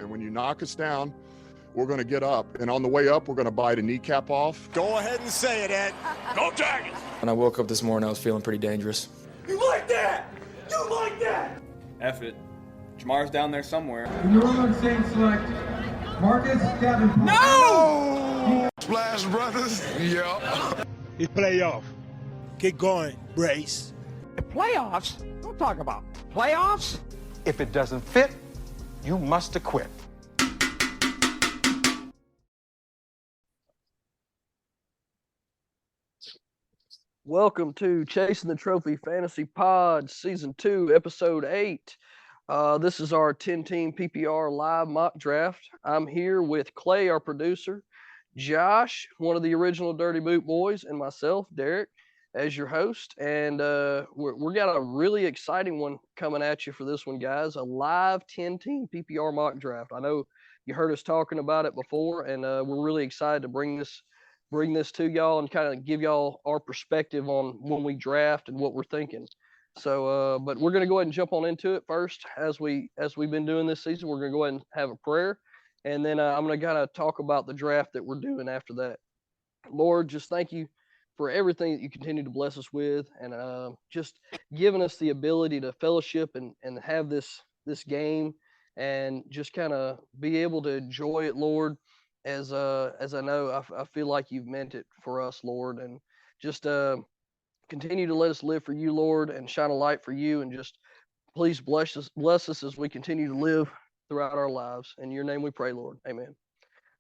And when you knock us down, we're going to get up. And on the way up, we're going to bite a kneecap off. Go ahead and say it, Ed. Go Tigers! When I woke up this morning, I was feeling pretty dangerous. You like that? You like that? F it. Jamar's down there somewhere. In the room on Saints select Marcus Davenport. No! Splash Brothers. Yeah. It's playoff. Keep going, Brace. The playoffs? Don't talk about playoffs. If it doesn't fit, you must acquit. Welcome to Chasing the Trophy Fantasy Pod, Season 2, Episode 8. This is our 10-team PPR live mock draft. I'm here with Clay, our producer, Josh, one of the original Dirty Boot Boys, and myself, Derek, as your host. And we got a really exciting one coming at you for this one, guys. A live 10-team PPR mock draft. I know you heard us talking about it before, and we're really excited to bring this to y'all and kind of give y'all our perspective on when we draft and what we're thinking. So, but we're going to go ahead and jump on into it first. As we've been doing this season, we're going to go ahead and have a prayer. And then I'm going to kind of talk about the draft that we're doing after that. Lord, just thank you for everything that you continue to bless us with, and just giving us the ability to fellowship and have this game and just kind of be able to enjoy it, Lord. As I know, I feel like you've meant it for us, Lord, and just continue to let us live for you, Lord, and shine a light for you, and just please bless us as we continue to live throughout our lives. In your name we pray, Lord. Amen.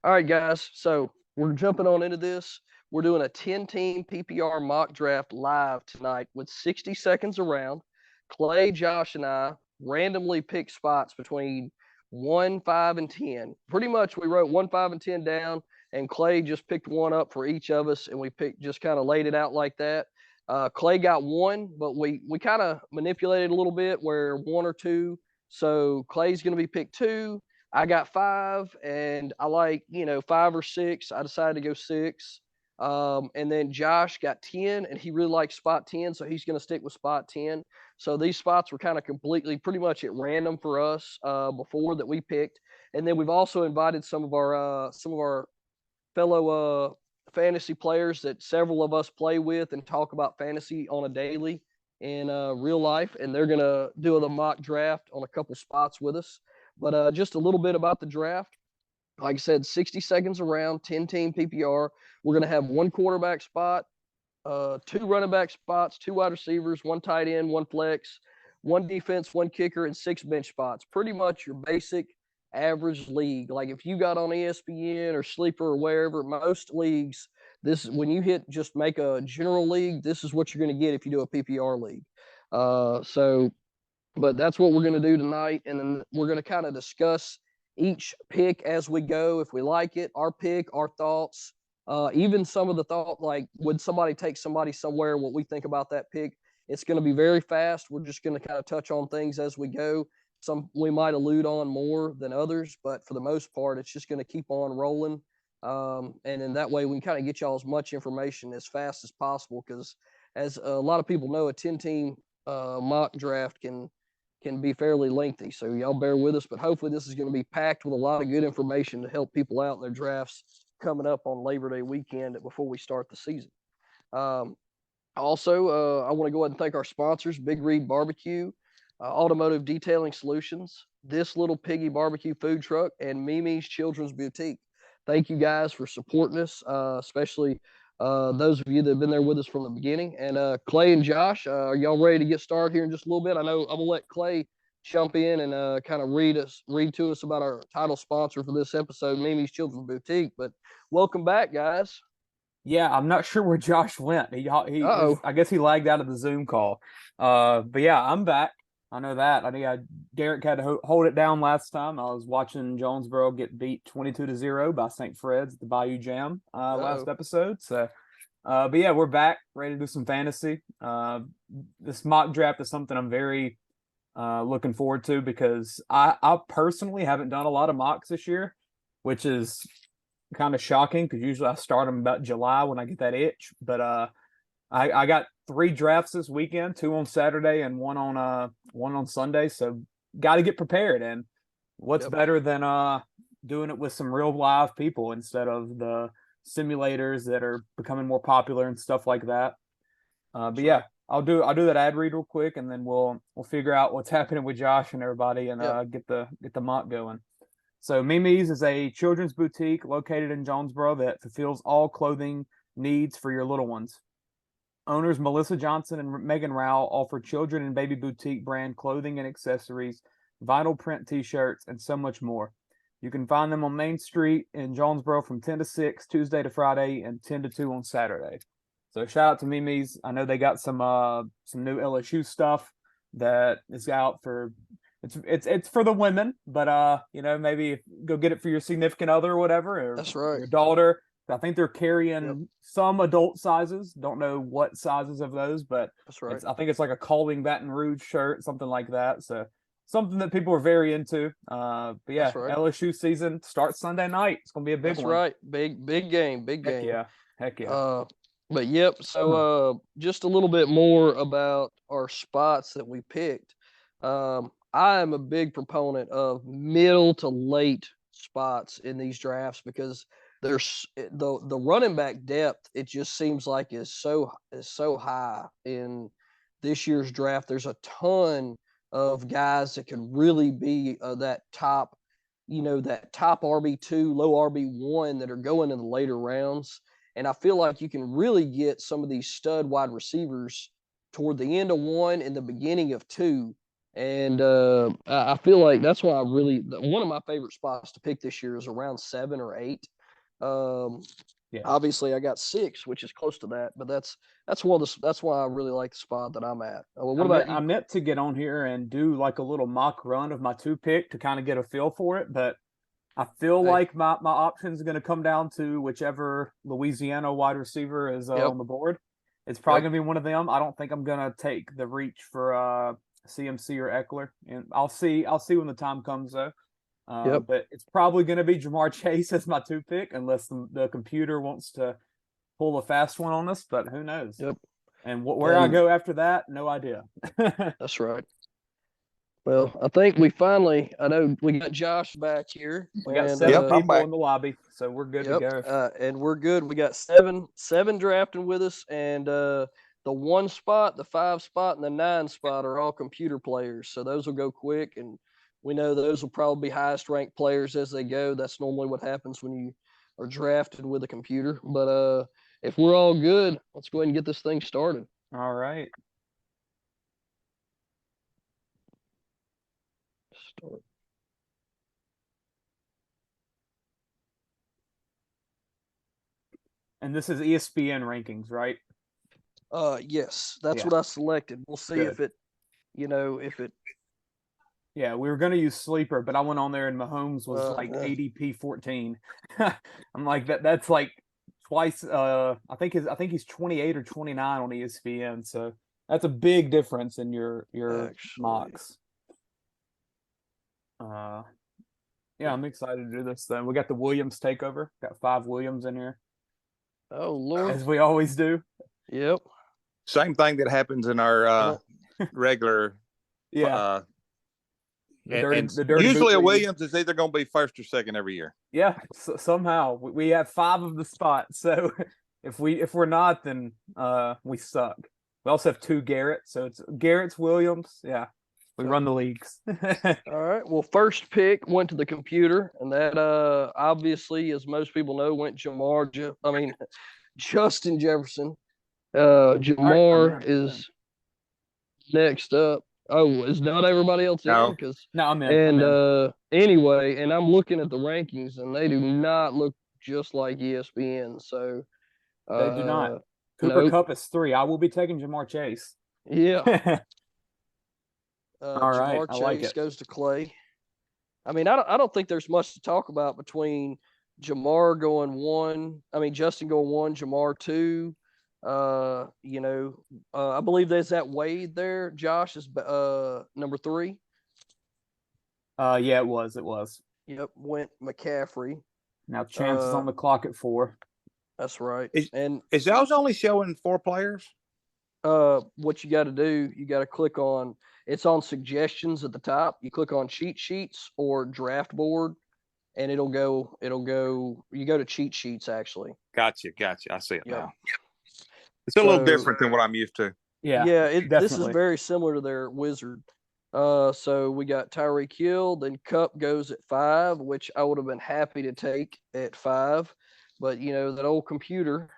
All right, guys, so we're jumping on into this. We're doing a 10-team PPR mock draft live tonight with 60 seconds around. Clay, Josh, and I randomly pick spots between 1, 5, and 10. Pretty much we wrote 1, 5, and 10 down, and Clay just picked one up for each of us, and we just kind of laid it out like that. Clay got 1, but we kind of manipulated a little bit where 1 or 2. So Clay's going to be picked 2. I got 5, and I like 5 or 6. I decided to go 6. And then Josh got 10, and he really likes spot 10, so he's going to stick with spot 10. So these spots were kind of completely pretty much at random for us before that we picked. And then we've also invited some of our fellow fantasy players that several of us play with and talk about fantasy on a daily in real life, and they're going to do the mock draft on a couple spots with us. But just a little bit about the draft. Like I said, 60 seconds around, 10-team PPR. We're going to have 1 quarterback spot, 2 running back spots, 2 wide receivers, 1 tight end, 1 flex, 1 defense, 1 kicker, and 6 bench spots. Pretty much your basic average league. Like if you got on ESPN or Sleeper or wherever, most leagues, when you hit just make a general league, this is what you're going to get if you do a PPR league. But that's what we're going to do tonight, and then we're going to kind of discuss each pick as we go, if we like it, our pick, our thoughts, even some of the thought, like would somebody take somebody somewhere, what we think about that pick. It's going to be very fast. We're just going to kind of touch on things as we go. Some we might allude on more than others, but for the most part, it's just going to keep on rolling. And in that way, we can kind of get y'all as much information as fast as possible, because as a lot of people know, a 10-team mock draft can be fairly lengthy, so y'all bear with us, but hopefully this is going to be packed with a lot of good information to help people out in their drafts coming up on Labor Day weekend before we start the season. Also, I want to go ahead and thank our sponsors, Big Reed BBQ, Automotive Detailing Solutions, This Little Piggy Barbecue Food Truck, and Mimi's Children's Boutique. Thank you guys for supporting us, especially those of you that have been there with us from the beginning. And Clay and Josh, are y'all ready to get started here in just a little bit? I know I'm gonna let Clay jump in and kind of read to us about our title sponsor for this episode, Mimi's Children's Boutique. But welcome back, guys. Yeah, I'm not sure where Josh went. I guess he lagged out of the Zoom call. But yeah, I'm back. I know that. I think Derek had to hold it down last time. I was watching Jonesboro get beat 22-0 by St. Fred's at the Bayou Jam last episode. So, but yeah, we're back, ready to do some fantasy. This mock draft is something I'm very looking forward to, because I personally haven't done a lot of mocks this year, which is kind of shocking, because usually I start them about July when I get that itch. But I got 3 drafts this weekend, 2 on Saturday and one on Sunday. So got to get prepared. And What's better than doing it with some real live people instead of the simulators that are becoming more popular and stuff like that. But yeah, I'll do that ad read real quick, and then we'll figure out what's happening with Josh and everybody, and get the mock going. So Mimi's is a children's boutique located in Jonesboro that fulfills all clothing needs for your little ones. Owners Melissa Johnson and Megan Rao offer children and baby boutique brand clothing and accessories, vinyl print t-shirts, and so much more. You can find them on Main Street in Jonesboro from 10 to 6, Tuesday to Friday, and 10 to 2 on Saturday. So shout out to Mimi's. I know they got some new LSU stuff that is out for it's for the women, but maybe go get it for your significant other or whatever, or That's right. your daughter. I think they're carrying some adult sizes. Don't know what sizes of those, but that's right. I think it's like a Calling Baton Rouge shirt, something like that. So something that people are very into. But yeah, right. LSU season starts Sunday night. It's gonna be a big one. That's right. Big game. Heck yeah. But yep. So just a little bit more about our spots that we picked. I am a big proponent of middle to late spots in these drafts because there's the running back depth. It just seems like is so high in this year's draft. There's a ton of guys that can really be that top RB2, low RB1 that are going in the later rounds. And I feel like you can really get some of these stud wide receivers toward the end of 1 and the beginning of 2. And I feel like that's why one of my favorite spots to pick this year is around 7 or 8. Obviously I got 6, which is close to that, but that's why I really like the spot that I'm at. What about you? I meant to get on here and do like a little mock run of my 2 pick to kind of get a feel for it, but I feel like my options are going to come down to whichever Louisiana wide receiver is on the board. It's probably going to be one of them. I don't think I'm going to take the reach for CMC or Eckler, and I'll see when the time comes though. But it's probably going to be Jamar Chase as my 2 pick, unless the computer wants to pull a fast one on us. But who knows? And where I go after that, no idea. That's right. Well, I think I know we got Josh back here. We got 7 people in the lobby, so we're good to go. And we're good. We got seven drafting with us, and the 1 spot, the 5 spot, and the 9 spot are all computer players. So those will go quick, and we know those will probably be highest ranked players as they go. That's normally what happens when you are drafted with a computer. But if we're all good, let's go ahead and get this thing started. All right. Start. And this is ESPN rankings, right? Yes, that's what I selected. We'll see if it. Yeah, we were going to use Sleeper, but I went on there and Mahomes was like ADP 14. I'm like that's like twice. I think he's 28 or 29 on ESPN, so that's a big difference in your mocks. Yeah, I'm excited to do this. Then we got the Williams takeover. Got 5 Williams in here. Oh Lord, as we always do. Yep. Same thing that happens in our regular. Yeah. The usually a Williams is either going to be first or second every year. Yeah, somehow we have 5 of the spots. So if we're not, then we suck. We also have 2 Garrett, so it's Garrett's, Williams. Yeah, we run the leagues. All right. Well, first pick went to the computer, and that obviously, as most people know, went Justin Jefferson. Jamar is next up. Oh, is not everybody else in? No, I'm in. And anyway, and I'm looking at the rankings, and they do not look just like ESPN. So they do not. Cooper Kupp is 3. I will be taking Jamar Chase. Yeah. All right. Jamar Chase like it. Goes to Clay. I mean, I don't think there's much to talk about between Jamar going 1. I mean, Justin going 1, Jamar 2. I believe there's that Wade there. Josh is number 3. Yeah, it was. Yep, went McCaffrey. Now Chance is on the clock at 4. That's right. Is y'all's only showing 4 players? What you got to do, you got to click on. It's on suggestions at the top. You click on cheat sheets or draft board, and it'll go. You go to cheat sheets actually. Gotcha. I see it Yeah. now. It's a little different than what I'm used to. Yeah. This is very similar to their wizard. So we got Tyreek Hill, then Cup goes at 5, which I would have been happy to take at 5, but that old computer.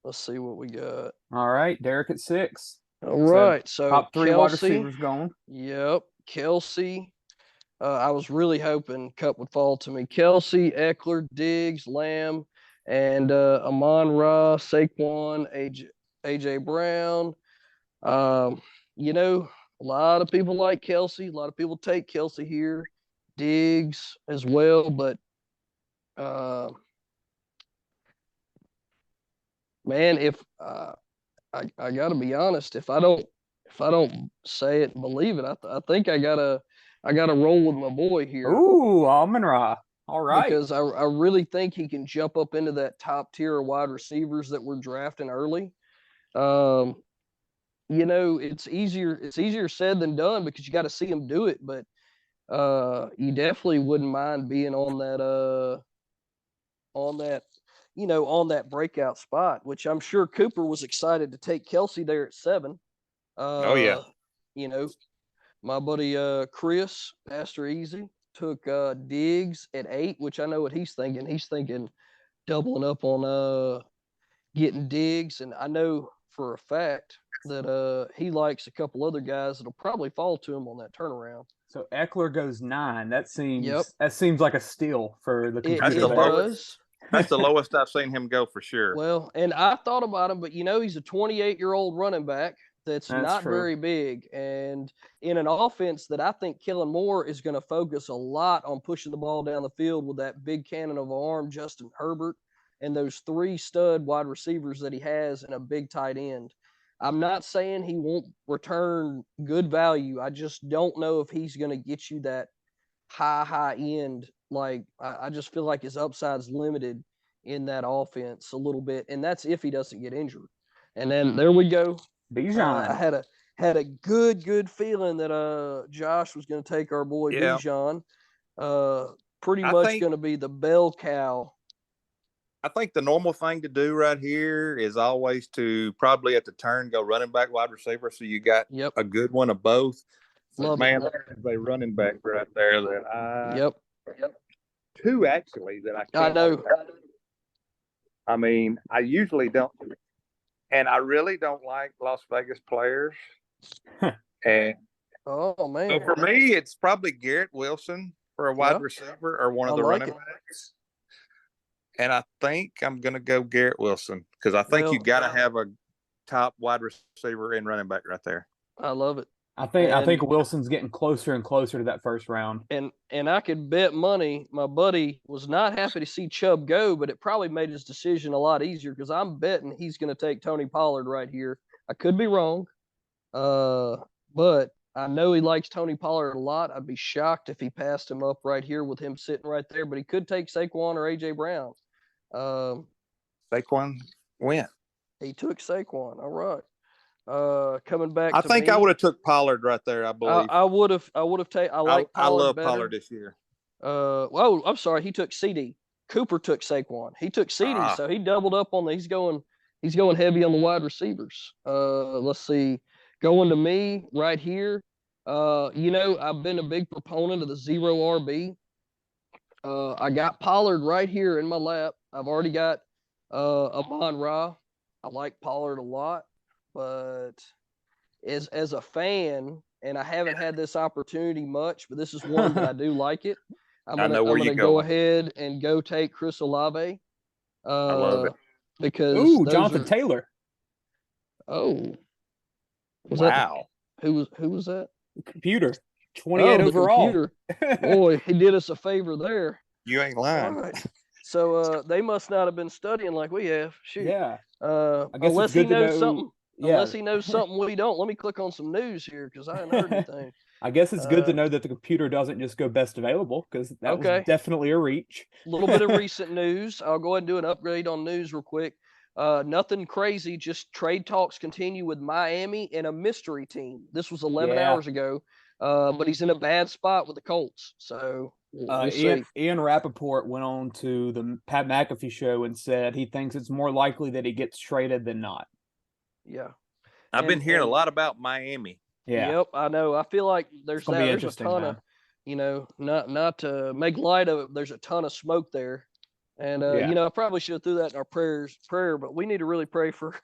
Let's see what we got. All right, Derek at 6. All right, so top 3 Kelce, wide receivers going. Yep, Kelce. I was really hoping Cup would fall to me. Kelce, Eckler, Diggs, Lamb, and Amon-Ra, Saquon, AJ Brown. A lot of people like Kelce. A lot of people take Kelce here. Diggs as well, but man, if I got to be honest, if I don't say it and believe it, I think I gotta roll with my boy here. Ooh, Amon-Ra. All right. Because I really think he can jump up into that top tier of wide receivers that we're drafting early. It's easier said than done because you got to see him do it, but you definitely wouldn't mind being on that breakout spot, which I'm sure Cooper was excited to take Kelce there at 7. Oh yeah. My buddy Chris, Pastor Easy, took Diggs at 8, which I know what he's thinking. He's thinking doubling up on getting Diggs, and I know for a fact that he likes a couple other guys that'll probably fall to him on that turnaround. So Eckler goes 9. That seems like a steal for the computer. That's the lowest I've seen him go for sure. Well, and I thought about him, but he's a 28-year-old running back that's not true. Very big, and in an offense that I think Kellen Moore is going to focus a lot on pushing the ball down the field with that big cannon of an arm, Justin Herbert, and those 3 stud wide receivers that he has and a big tight end. I'm not saying he won't return good value. I just don't know if he's going to get you that high end. Like, I just feel like his upside's limited in that offense a little bit, and that's if he doesn't get injured. And then there we go. Bijan. I had a good feeling that Josh was going to take our boy Bijan. Pretty much going to be the bell cow. I think the normal thing to do right here is always to probably at the turn go running back, wide receiver, so you got a good one of both. Love man, there's a running back right there that I 2 actually that I can't. I know. I mean, I usually don't, and I really don't like Las Vegas players. And oh man, so for me, it's probably Garrett Wilson for a wide receiver or one of the running backs. And I think I'm going to go Garrett Wilson because I think you got to have a top wide receiver and running back right there. I love it. I think Wilson's getting closer and closer to that first round. And I could bet money my buddy was not happy to see Chubb go, but it probably made his decision a lot easier because I'm betting he's going to take Tony Pollard right here. I could be wrong, but I know he likes Tony Pollard a lot. I'd be shocked if he passed him up right here with him sitting right there, but he could take Saquon or AJ Brown. Saquon went. He took Saquon. All right. Coming back. I think I would have took Pollard right there. I believe I would have taken. I like Pollard. I love better. Pollard this year. Well, I'm sorry. He took CD. Cooper took Saquon. He took CD, so he doubled up on the. He's going heavy on the wide receivers. Let's see. Going to me right here. I've been a big proponent of the 0 RB. I got Pollard right here in my lap. I've already got Amon-Ra. I like Pollard a lot, but as a fan, and I haven't had this opportunity much, but this is one that I do like it. I'm gonna go ahead and go take Chris Olave. I love it. Because Jonathan Taylor. Oh. Wow. Who was that? Computer. 28 overall. Computer. Boy, he did us a favor there. You ain't lying. All right. So they must not have been studying like we have. Shoot. Yeah. Unless he knows something. Yeah. Unless he knows something we don't. Let me click on some news here because I haven't heard anything. I guess it's good to know that the computer doesn't just go best available because that was definitely a reach. A little bit of recent news. I'll go ahead and do an upgrade on news real quick. Nothing crazy, just trade talks continue with Miami and a mystery team. This was 11 hours ago, but he's in a bad spot with the Colts. So we'll see. Ian Rappaport went on to the Pat McAfee show and said he thinks it's more likely that he gets traded than not. Yeah. I've been hearing a lot about Miami. Yeah. Yep, I know. I feel like there's a ton of, not to make light of it, there's a ton of smoke there. And, I probably should have threw that in our prayer, but we need to really pray for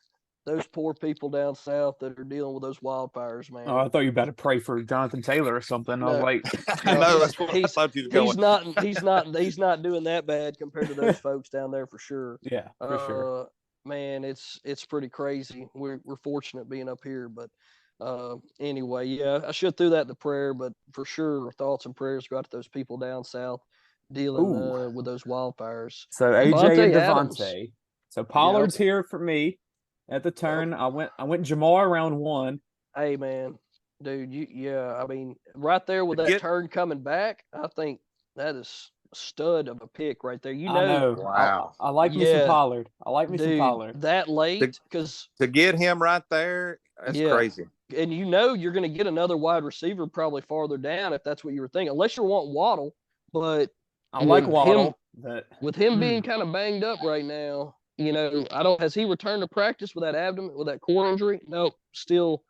those poor people down south that are dealing with those wildfires, man. Oh, I thought you were about to pray for Jonathan Taylor or something. No. I was like, I know, that's what I thought you were going. He's not doing that bad compared to those folks down there for sure. Yeah, for sure. Man, it's pretty crazy. We're fortunate being up here, but anyway, yeah, I should throw that in the prayer, but for sure, thoughts and prayers go out to those people down south dealing with those wildfires. So AJ and Adams. Devontae. So Pollard's here for me at the turn. I went Jamar round 1. Hey man, dude, I mean, right there with that turn coming back, I think that is a stud of a pick right there. You know, wow. I like me some Pollard. I like me some Pollard. That late, because to get him right there, that's crazy. And you're going to get another wide receiver probably farther down if that's what you were thinking, unless you're wanting Waddle. But I like Waddle. With him being kind of banged up right now, has he returned to practice with that core injury? No, still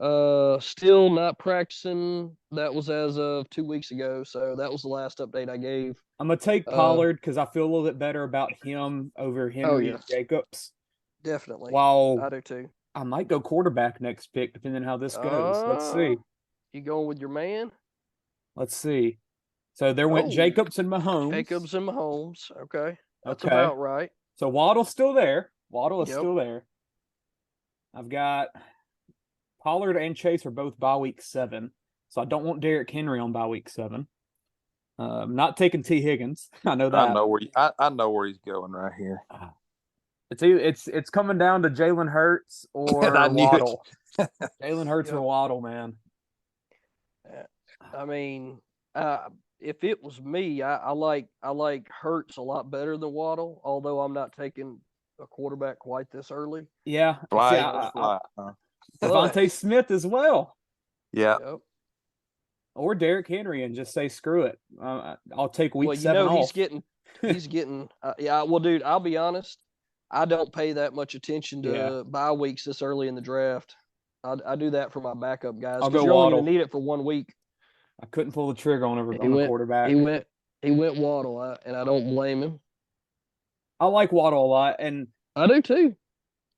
not practicing. That was as of 2 weeks ago. So that was the last update I gave. I'm going to take Pollard because I feel a little bit better about him over Henry and Jacobs. Definitely. While I do too. I might go quarterback next pick, depending on how this goes. Let's see. You going with your man? Let's see. So there went Jacobs and Mahomes. Okay. That's about right. So Waddle's still there. Waddle is still there. I've got Pollard and Chase are both bye week 7. So I don't want Derrick Henry on bye week 7. I'm not taking T. Higgins. I know that. I know where he's going right here. It's coming down to Jalen Hurts or Waddle. Jalen Hurts or Waddle, man. I mean, if it was me, I like Hurts a lot better than Waddle, although I'm not taking a quarterback quite this early. Yeah. Devontae Smith as well. Yeah. Yep. Or Derrick Henry and just say screw it. I'll take week 7 off. He's getting well, dude, I'll be honest. I don't pay that much attention to bye weeks this early in the draft. I do that for my backup guys because you're only going to need it for 1 week. I couldn't pull the trigger on a quarterback. He went Waddle, and I don't blame him. I like Waddle a lot, and I do too.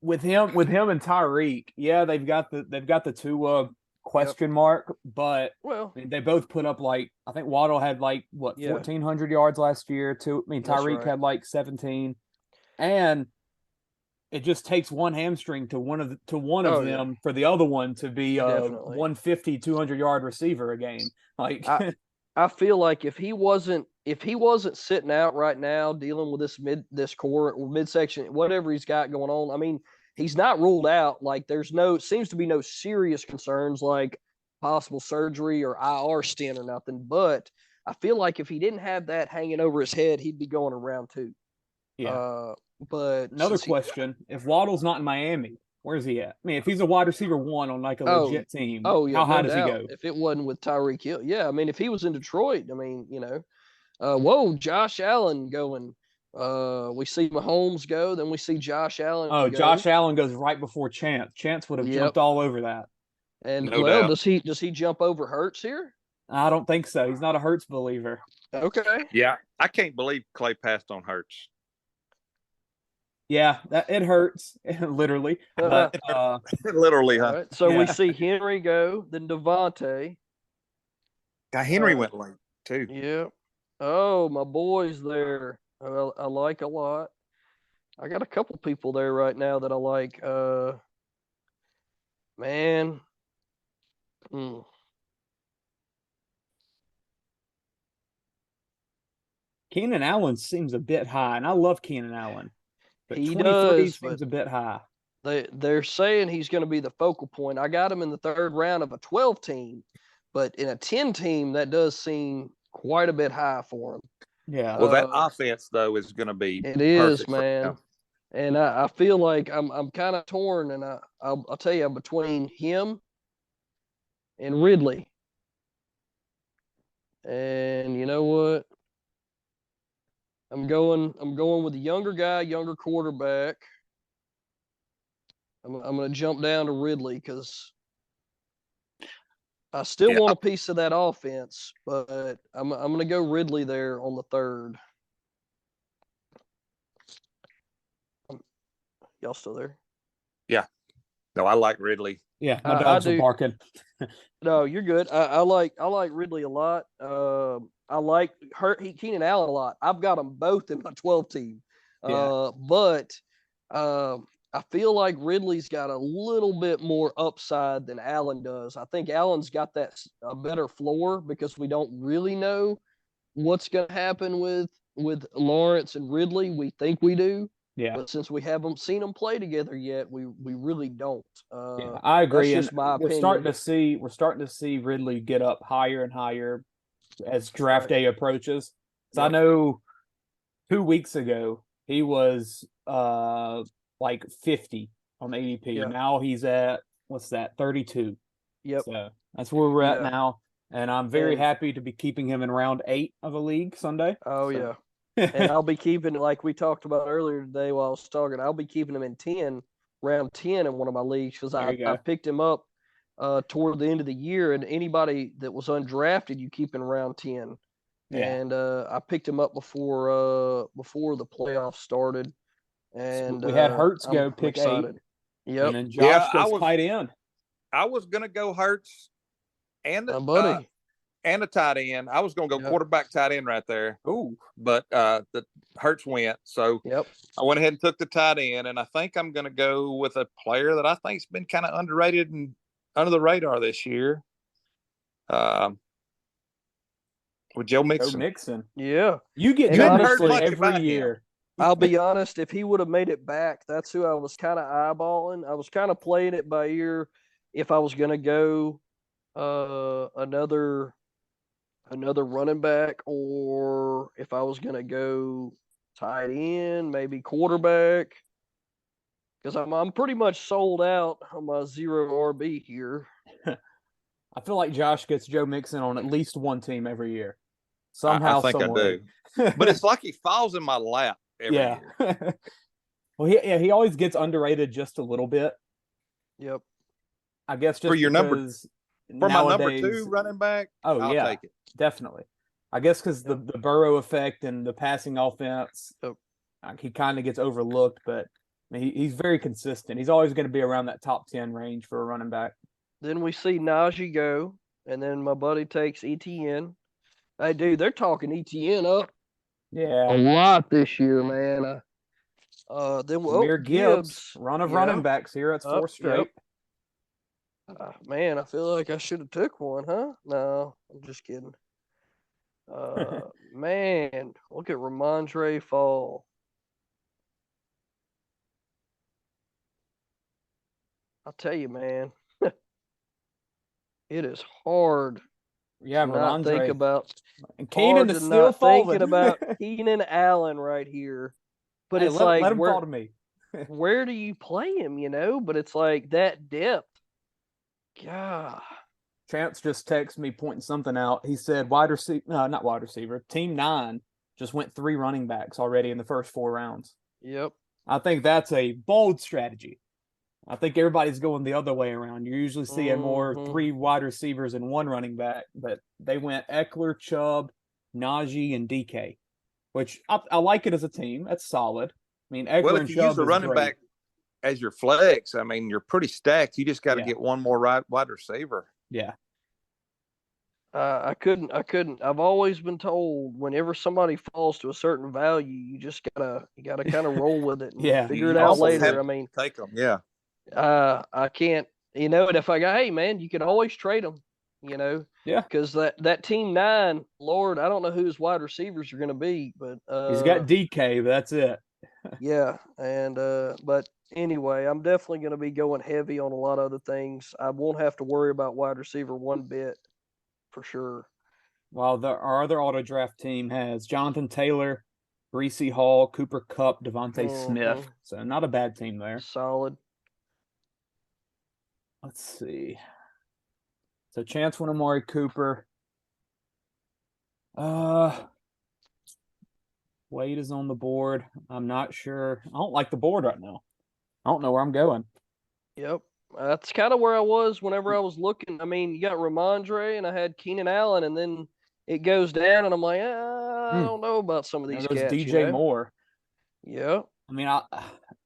With him and Tyreek, they've got the 2 question mark, but they both put up I think Waddle had 1,400 yards last year. Tyreek had 17, and it just takes one hamstring to one of them for the other one to be a 150, 200 yard receiver a game. I feel like if he wasn't sitting out right now dealing with this core or midsection, whatever he's got going on, I mean, he's not ruled out. Seems to be no serious concerns like possible surgery or IR stint or nothing. But I feel like if he didn't have that hanging over his head, he'd be going in round 2. Yeah. But another question: if Waddle's not in Miami, where's he at? I mean, if he's a wide receiver 1 on a legit team, how high does he go? If it wasn't with Tyreek Hill, I mean, if he was in Detroit, I mean, Josh Allen going. We see Mahomes go, then we see Josh Allen. Oh, go. Josh Allen goes right before Chance. Chance would have jumped all over that. And doubt. does he jump over Hurts here? I don't think so. He's not a Hurts believer. Okay. Yeah, I can't believe Clay passed on Hurts. Yeah, it hurts, literally. But, literally, huh? Right. So we see Henry go, then Devontae. Henry went late, too. Yeah. Oh, my boy's there. I like a lot. I got a couple people there right now that I like. Man. Keenan Allen seems a bit high, and I love Keenan Allen. But he 23 seems a bit high. They're saying he's going to be the focal point. I got him in the 3rd round of a 12 team, but in a 10 team, that does seem quite a bit high for him. Yeah. Well, that offense though is going to be. It is, man. And I feel like I'm kind of torn, and I'll tell you, I'm between him and Ridley. And you know what? I'm going with the younger guy, younger quarterback. I'm going to jump down to Ridley because I still want a piece of that offense, but I'm going to go Ridley there on the third. Y'all still there? Yeah. No, I like Ridley. Yeah, my dogs are barking. No, you're good. I like Ridley a lot. I like Keenan Allen a lot. I've got them both in my 12 team. But I feel like Ridley's got a little bit more upside than Allen does. I think Allen's got a better floor because we don't really know what's going to happen with Lawrence and Ridley. We think we do. Yeah. But since we haven't seen them play together yet, we really don't. Yeah, I agree. That's just my opinion. We're starting to see Ridley get up higher and higher as draft day approaches. So I know 2 weeks ago he was like 50 on ADP. Yeah. Now he's at 32. Yep. So that's where we're at now. And I'm very happy to be keeping him in round 8 of a league Sunday. Oh, yeah. And I'll be keeping, like we talked about earlier today while I was talking, I'll be keeping him in round 10 in one of my leagues because I picked him up toward the end of the year. And anybody that was undrafted, you keep in round 10. Yeah. And I picked him up before the playoffs started. And we had Hurts go pick excited. 8. Yep. And then Josh goes tight end. I was going to go Hurts and my buddy. And a tight end. I was going to go quarterback, tight end right there. Ooh. But the Hurts went. So I went ahead and took the tight end. And I think I'm going to go with a player that I think's been kind of underrated and under the radar this year. With Joe Mixon. Joe Mixon. Yeah. You get honestly every year. I'll be honest, if he would have made it back, that's who I was kind of eyeballing. I was kind of playing it by ear if I was going to go another running back, or if I was going to go tight end, maybe quarterback, because I'm pretty much sold out on my 0 RB here. I feel like Josh gets Joe Mixon on at least one team every year. Somehow, I think somewhere. I do. But it's like he falls in my lap every year. Well, he always gets underrated just a little bit. Yep. I guess just for your nowadays, my number 2 running back. I'll take it. Definitely. I guess because the Burrow effect and the passing offense, he kind of gets overlooked, but I mean, he's very consistent. He's always going to be around that top 10 range for a running back. Then we see Najee go, and then my buddy takes ETN. Hey, dude, they're talking ETN up. Yeah. A lot this year, man. Then Jahmyr Gibbs, run of running backs here. It's 4 straight. Man, I feel like I should have took one, huh? No, I'm just kidding. Man, look at Ramondre Fall. I'll tell you, man, it is hard. Yeah, Ramondre. Think about and Keenan is still thinking about Keenan Allen right here. But it's like, let him fall to me. Where do you play him? But it's like that depth. God. Chance just texted me pointing something out. He said not wide receiver. Team 9 just went 3 running backs already in the first 4 rounds. Yep. I think that's a bold strategy. I think everybody's going the other way around. You're usually seeing more 3 wide receivers and 1 running back, but they went Eckler, Chubb, Najee, and DK, which I like it as a team. That's solid. I mean, Eckler and Chubb, if you use the running back as your flex, I mean, you're pretty stacked. You just got to get one more wide receiver. Yeah. I couldn't. I've always been told whenever somebody falls to a certain value, you just gotta kind of roll with it and figure it out later. I mean, take them. Yeah. I can't, and if I go, hey man, you can always trade them, Yeah. Because that team 9, Lord, I don't know who his wide receivers are going to be, but he's got DK, but that's it. Yeah, and but anyway, I'm definitely going to be going heavy on a lot of other things. I won't have to worry about wide receiver one bit, for sure. Well, our other auto draft team has Jonathan Taylor, Breece Hall, Cooper Kupp, Devontae Smith. So not a bad team there. Solid. Let's see. So chance win Amari Cooper. Wade is on the board. I'm not sure. I don't like the board right now. I don't know where I'm going. Yep. That's kind of where I was whenever I was looking. I mean, you got Ramondre, and I had Keenan Allen, and then it goes down, and I'm like, I don't know about some of these cats. DJ Moore. Yeah. I mean,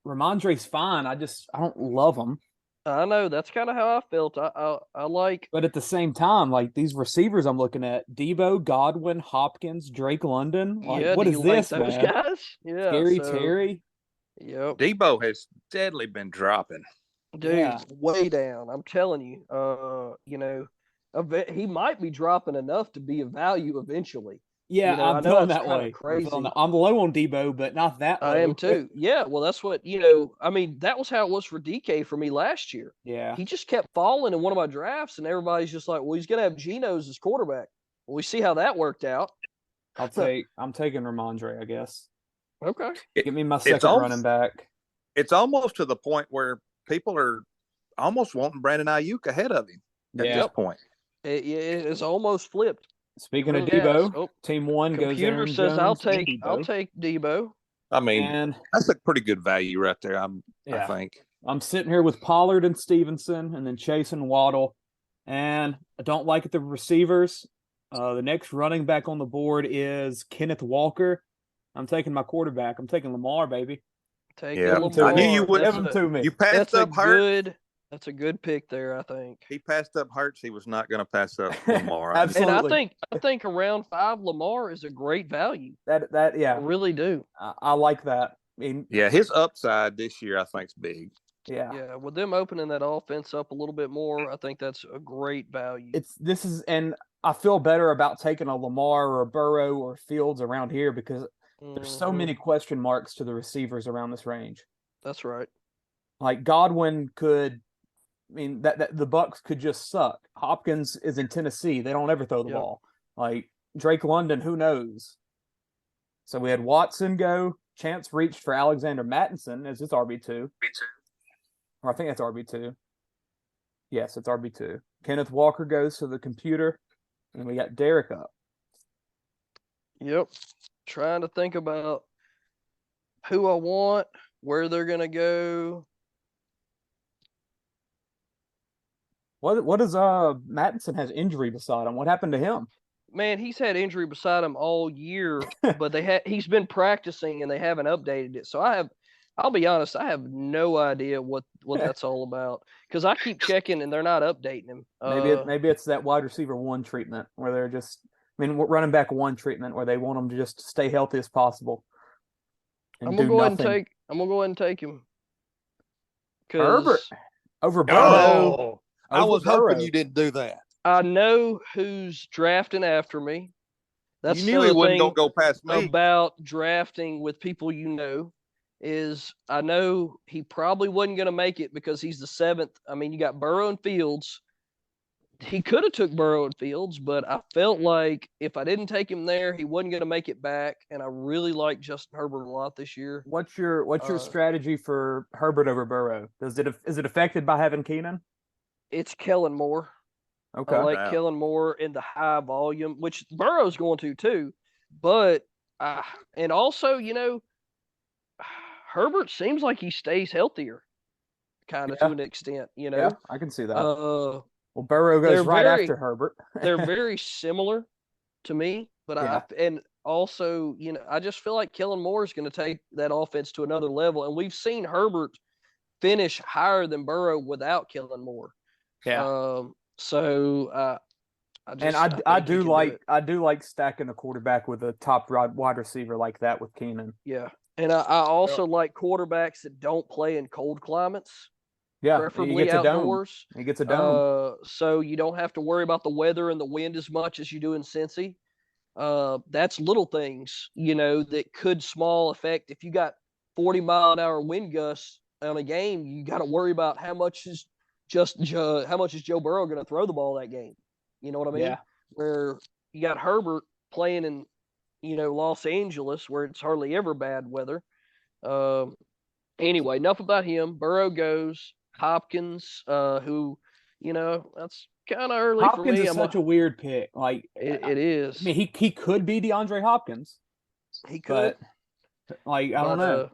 Ramondre's fine. I don't love him. I know. That's kind of how I felt. I like. But at the same time, like these receivers I'm looking at, Debo, Godwin, Hopkins, Drake London. Like, what is this, those man? guys? Yeah. Scary Terry. Yep. Debo has steadily been dropping. Dude, way down. I'm telling you. He might be dropping enough to be of value eventually. Yeah, I'm feeling that way. Crazy. I'm low on Debo, but not that low. I am too. Yeah, well, that's what, I mean, that was how it was for DK for me last year. Yeah. He just kept falling in one of my drafts, and everybody's just like, well, he's going to have Geno as his quarterback. Well, we see how that worked out. I'm taking Ramondre, I guess. Okay. Give me my second running back. It's almost to the point where people are almost wanting Brandon Ayuk ahead of him at this point. It's almost flipped. Speaking of Debo, team one goes Aaron Jones. Says I'll take Debo. I mean, that's a pretty good value right there. I think. I'm sitting here with Pollard and Stevenson, and then Chase and Waddle, and I don't like the receivers. The next running back on the board is Kenneth Walker. I'm taking my quarterback. I'm taking Lamar, baby. Lamar. I knew you would. Give him to me. You passed up Hurts. That's a good pick there, I think. He passed up Hurts. He was not going to pass up Lamar. Absolutely. And I think around 5, Lamar is a great value. That I really do. I like that. I mean, his upside this year I think is big. Yeah, with them opening that offense up a little bit more, I think that's a great value. And I feel better about taking a Lamar or a Burrow or Fields around here because there's so many question marks to the receivers around this range. That's right. Like Godwin could. I mean, that the Bucks could just suck. Hopkins is in Tennessee. They don't ever throw the ball. Like Drake London, who knows? So we had Watson go. Chance reached for Alexander Mattinson as his RB2. Or I think that's RB2. Yes, it's RB2. Kenneth Walker goes to the computer. And we got Derek up. Yep. Trying to think about who I want, where they're going to go. What does Mattinson has injury beside him? What happened to him? Man, he's had injury beside him all year, but he's been practicing and they haven't updated it. So I'll be honest, I have no idea what that's all about because I keep checking and they're not updating him. Maybe it's that wide receiver 1 treatment where they're just, running back 1 treatment where they want them to just stay healthy as possible. I'm gonna go ahead and take him. Herbert over Burrow. I was hoping you didn't do that. I know who's drafting after me. That's you knew he wasn't go past me. About drafting with people is I know he probably wasn't going to make it because he's the 7th. I mean, you got Burrow and Fields. He could have took Burrow and Fields, but I felt like if I didn't take him there, he wasn't going to make it back. And I really like Justin Herbert a lot this year. What's your strategy for Herbert over Burrow? Is it affected by having Keenan? It's Kellen Moore. Okay. I like Kellen Moore in the high volume, which Burrow's going to too. But and also, Herbert seems like he stays healthier, kind of to an extent. Yeah, I can see that. Well, Burrow goes right after Herbert. They're very similar to me, but I just feel like Kellen Moore is going to take that offense to another level, and we've seen Herbert finish higher than Burrow without Kellen Moore. Yeah. I do like stacking a quarterback with a top wide receiver like that with Keenan. Yeah, and I also like quarterbacks that don't play in cold climates. Yeah, preferably outdoors. He gets a dome. So you don't have to worry about the weather and the wind as much as you do in Cincy. That's little things, that could small affect. If you got 40-mile-an-hour wind gusts on a game, you got to worry about how much is Joe Burrow going to throw the ball that game. You know what I mean? Yeah. Where you got Herbert playing in Los Angeles, where it's hardly ever bad weather. Anyway, enough about him. Burrow goes. Hopkins, who, that's kind of early Hopkins for me. is such a weird pick. Like it is. I mean, he could be DeAndre Hopkins. He could. I don't know.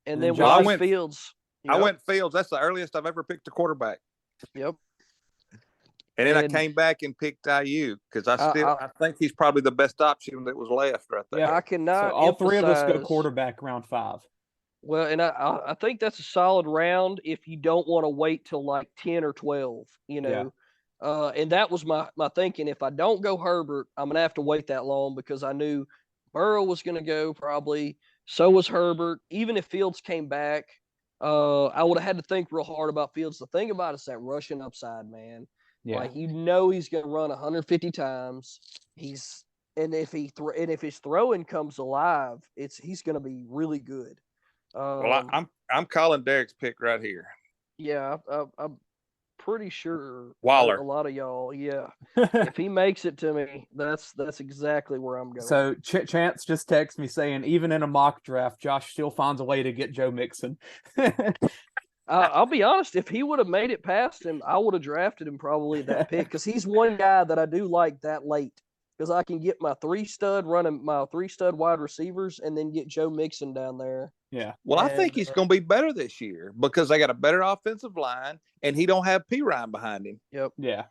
And then I went Fields. Yep. I went Fields. That's the earliest I've ever picked a quarterback. Yep. And then I came back and picked IU because I think he's probably the best option that was left right there. Yeah, I cannot. So all three of us go quarterback round 5. Well, and I think that's a solid round if you don't want to wait till like 10 or 12, And that was my thinking. If I don't go Herbert, I'm going to have to wait that long because I knew Burrow was going to go probably. So was Herbert. Even if Fields came back, I would have had to think real hard about Fields. The thing about it's that rushing upside, man. Yeah. Like he's going to run 150 times. And if his throwing comes alive, he's going to be really good. Well, I'm calling Derek's pick right here. Yeah, I'm pretty sure Waller. A lot of y'all, yeah. If he makes it to me, that's exactly where I'm going. So Chance just texted me saying, even in a mock draft, Josh still finds a way to get Joe Mixon. I'll be honest, if he would have made it past him, I would have drafted him probably that pick because he's one guy that I do like that late. Because I can get my 3-stud wide receivers and then get Joe Mixon down there. Yeah. Well, I think he's going to be better this year because they got a better offensive line and he don't have P. Ryan behind him. Yep. Yeah.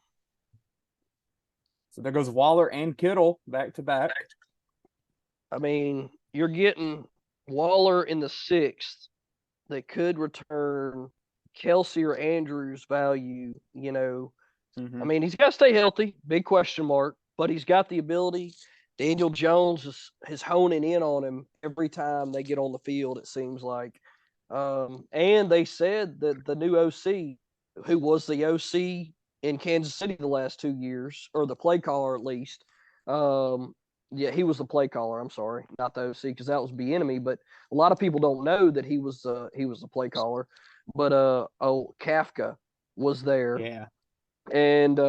So there goes Waller and Kittle back to back. I mean, you're getting Waller in the 6th that could return Kelsey or Andrews value, I mean, he's got to stay healthy. Big question mark. But he's got the ability. Daniel Jones is honing in on him every time they get on the field, it seems like. And they said that the new OC, who was the OC in Kansas City the last 2 years, or the play caller at least, he was the play caller. I'm sorry, not the OC, because that was Bieniemy. But a lot of people don't know that he was the play caller. But Kafka was there. Yeah. And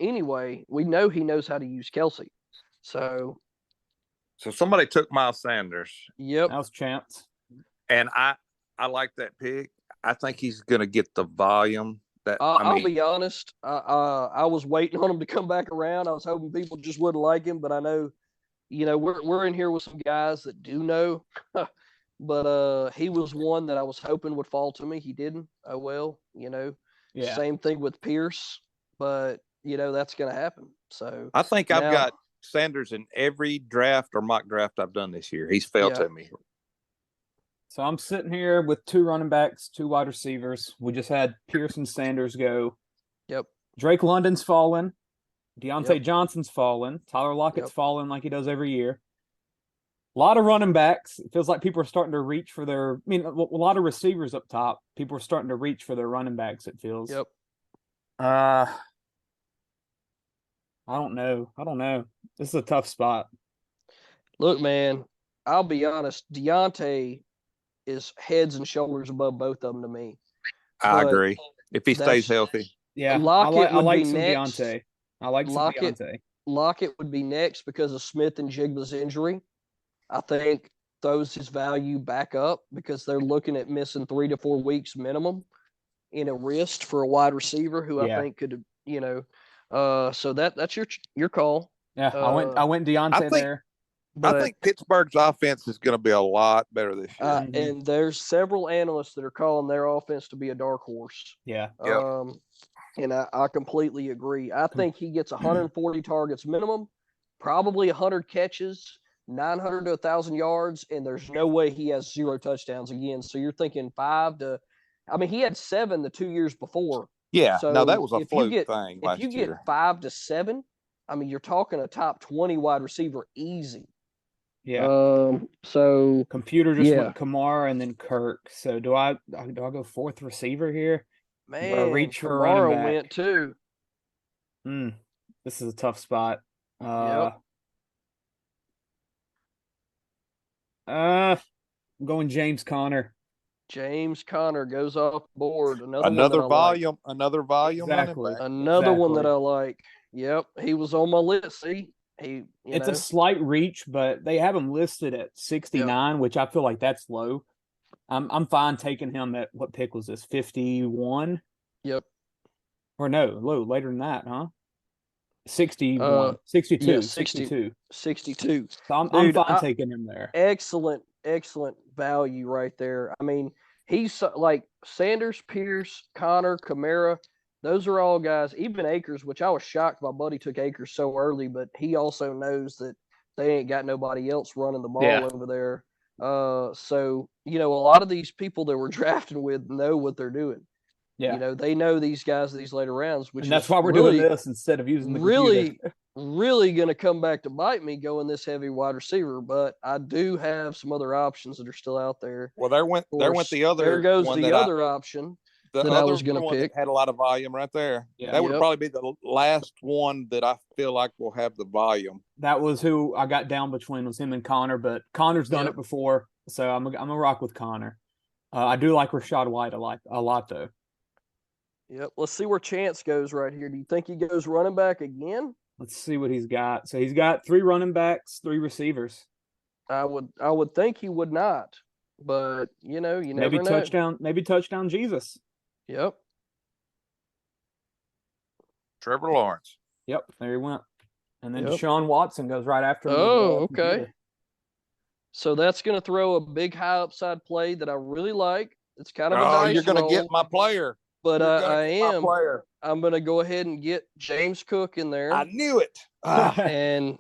anyway, we know he knows how to use Kelsey. So somebody took Miles Sanders. Yep. That was Chance. And I like that pick. I think he's going to get the volume. I'll be honest. I was waiting on him to come back around. I was hoping people just wouldn't like him, but I know, we're in here with some guys that do know. But he was one that I was hoping would fall to me. He didn't. Oh well, Yeah. Same thing with Pierce. But that's going to happen. So I think I've got Sanders in every draft or mock draft I've done this year. He's fell to me. So I'm sitting here with 2 running backs, 2 wide receivers. We just had Pierce and Sanders go. Yep. Drake London's fallen. Deontay Johnson's fallen. Tyler Lockett's fallen like he does every year. A lot of running backs. It feels like people are starting to reach for a lot of receivers up top. People are starting to reach for their running backs, it feels. Yep. I don't know. This is a tough spot. Look, man, I'll be honest. Deontay is heads and shoulders above both of them to me. I agree. If he stays healthy. Yeah, Lockett I like some next. Deontay. I like some Deontay. Lockett would be next because of Smith and Jigba's injury. I think throws his value back up because they're looking at missing 3 to 4 weeks minimum in a wrist for a wide receiver who I think could, so that's your call. Yeah, I went Deontay there. But I think Pittsburgh's offense is going to be a lot better this year. And there's several analysts that are calling their offense to be a dark horse. Yeah. And I completely agree. I think he gets 140 targets minimum, probably 100 catches, 900 to 1,000 yards, and there's no way he has 0 touchdowns again. So you're thinking 5 to – I mean, he had 7 the 2 years before. Yeah, so no, that was a fluke thing If last you year. get 5 to 7, I mean, you're talking a top 20 wide receiver easy. Yeah. So computer just went Kamara and then Kirk. So do I go 4th receiver here? Man, reach for Kamara running back. went too. This is a tough spot. I'm going James Conner. James Conner goes off board. Another volume. Another one that I like. Yep, he was on my list. See, It's a slight reach, but they have him listed at 69, which I feel like that's low. I'm fine taking him at what pick was this? 51? Yep. Or no, low, later than that, huh? 61, 62, yeah, 62. 62. So I'm fine taking him there. Excellent value right there. I mean, he's like Sanders, Pierce, Connor, Kamara. Those are all guys, even Akers, which I was shocked my buddy took Akers so early, but he also knows that they ain't got nobody else running the ball over there. So, a lot of these people that we're drafting with know what they're doing. Yeah. They know these guys these later rounds, which and that's why we're doing this instead of using the computer. really going to come back to bite me going this heavy wide receiver. But I do have some other options that are still out there. Well, there went the other. There goes the other option that I was going to pick. Had a lot of volume right there. Yeah. That would probably be the last one that I feel like will have the volume. That was who I got down between was him and Connor, but Connor's done it before, so I'm a rock with Connor. I do like Rachaad White a lot though. Yep. Let's see where Chance goes right here. Do you think he goes running back again? Let's see what he's got. So he's got 3 running backs, 3 receivers. I would think he would not, but you never know. Maybe touchdown Jesus. Yep. Trevor Lawrence. Yep, there he went. And then Deshaun Watson goes right after him. Oh, okay. So that's going to throw a big high upside play that I really like. It's kind of a nice you're going to get my player. But I'm going to go ahead and get James Cook in there. I knew it. And,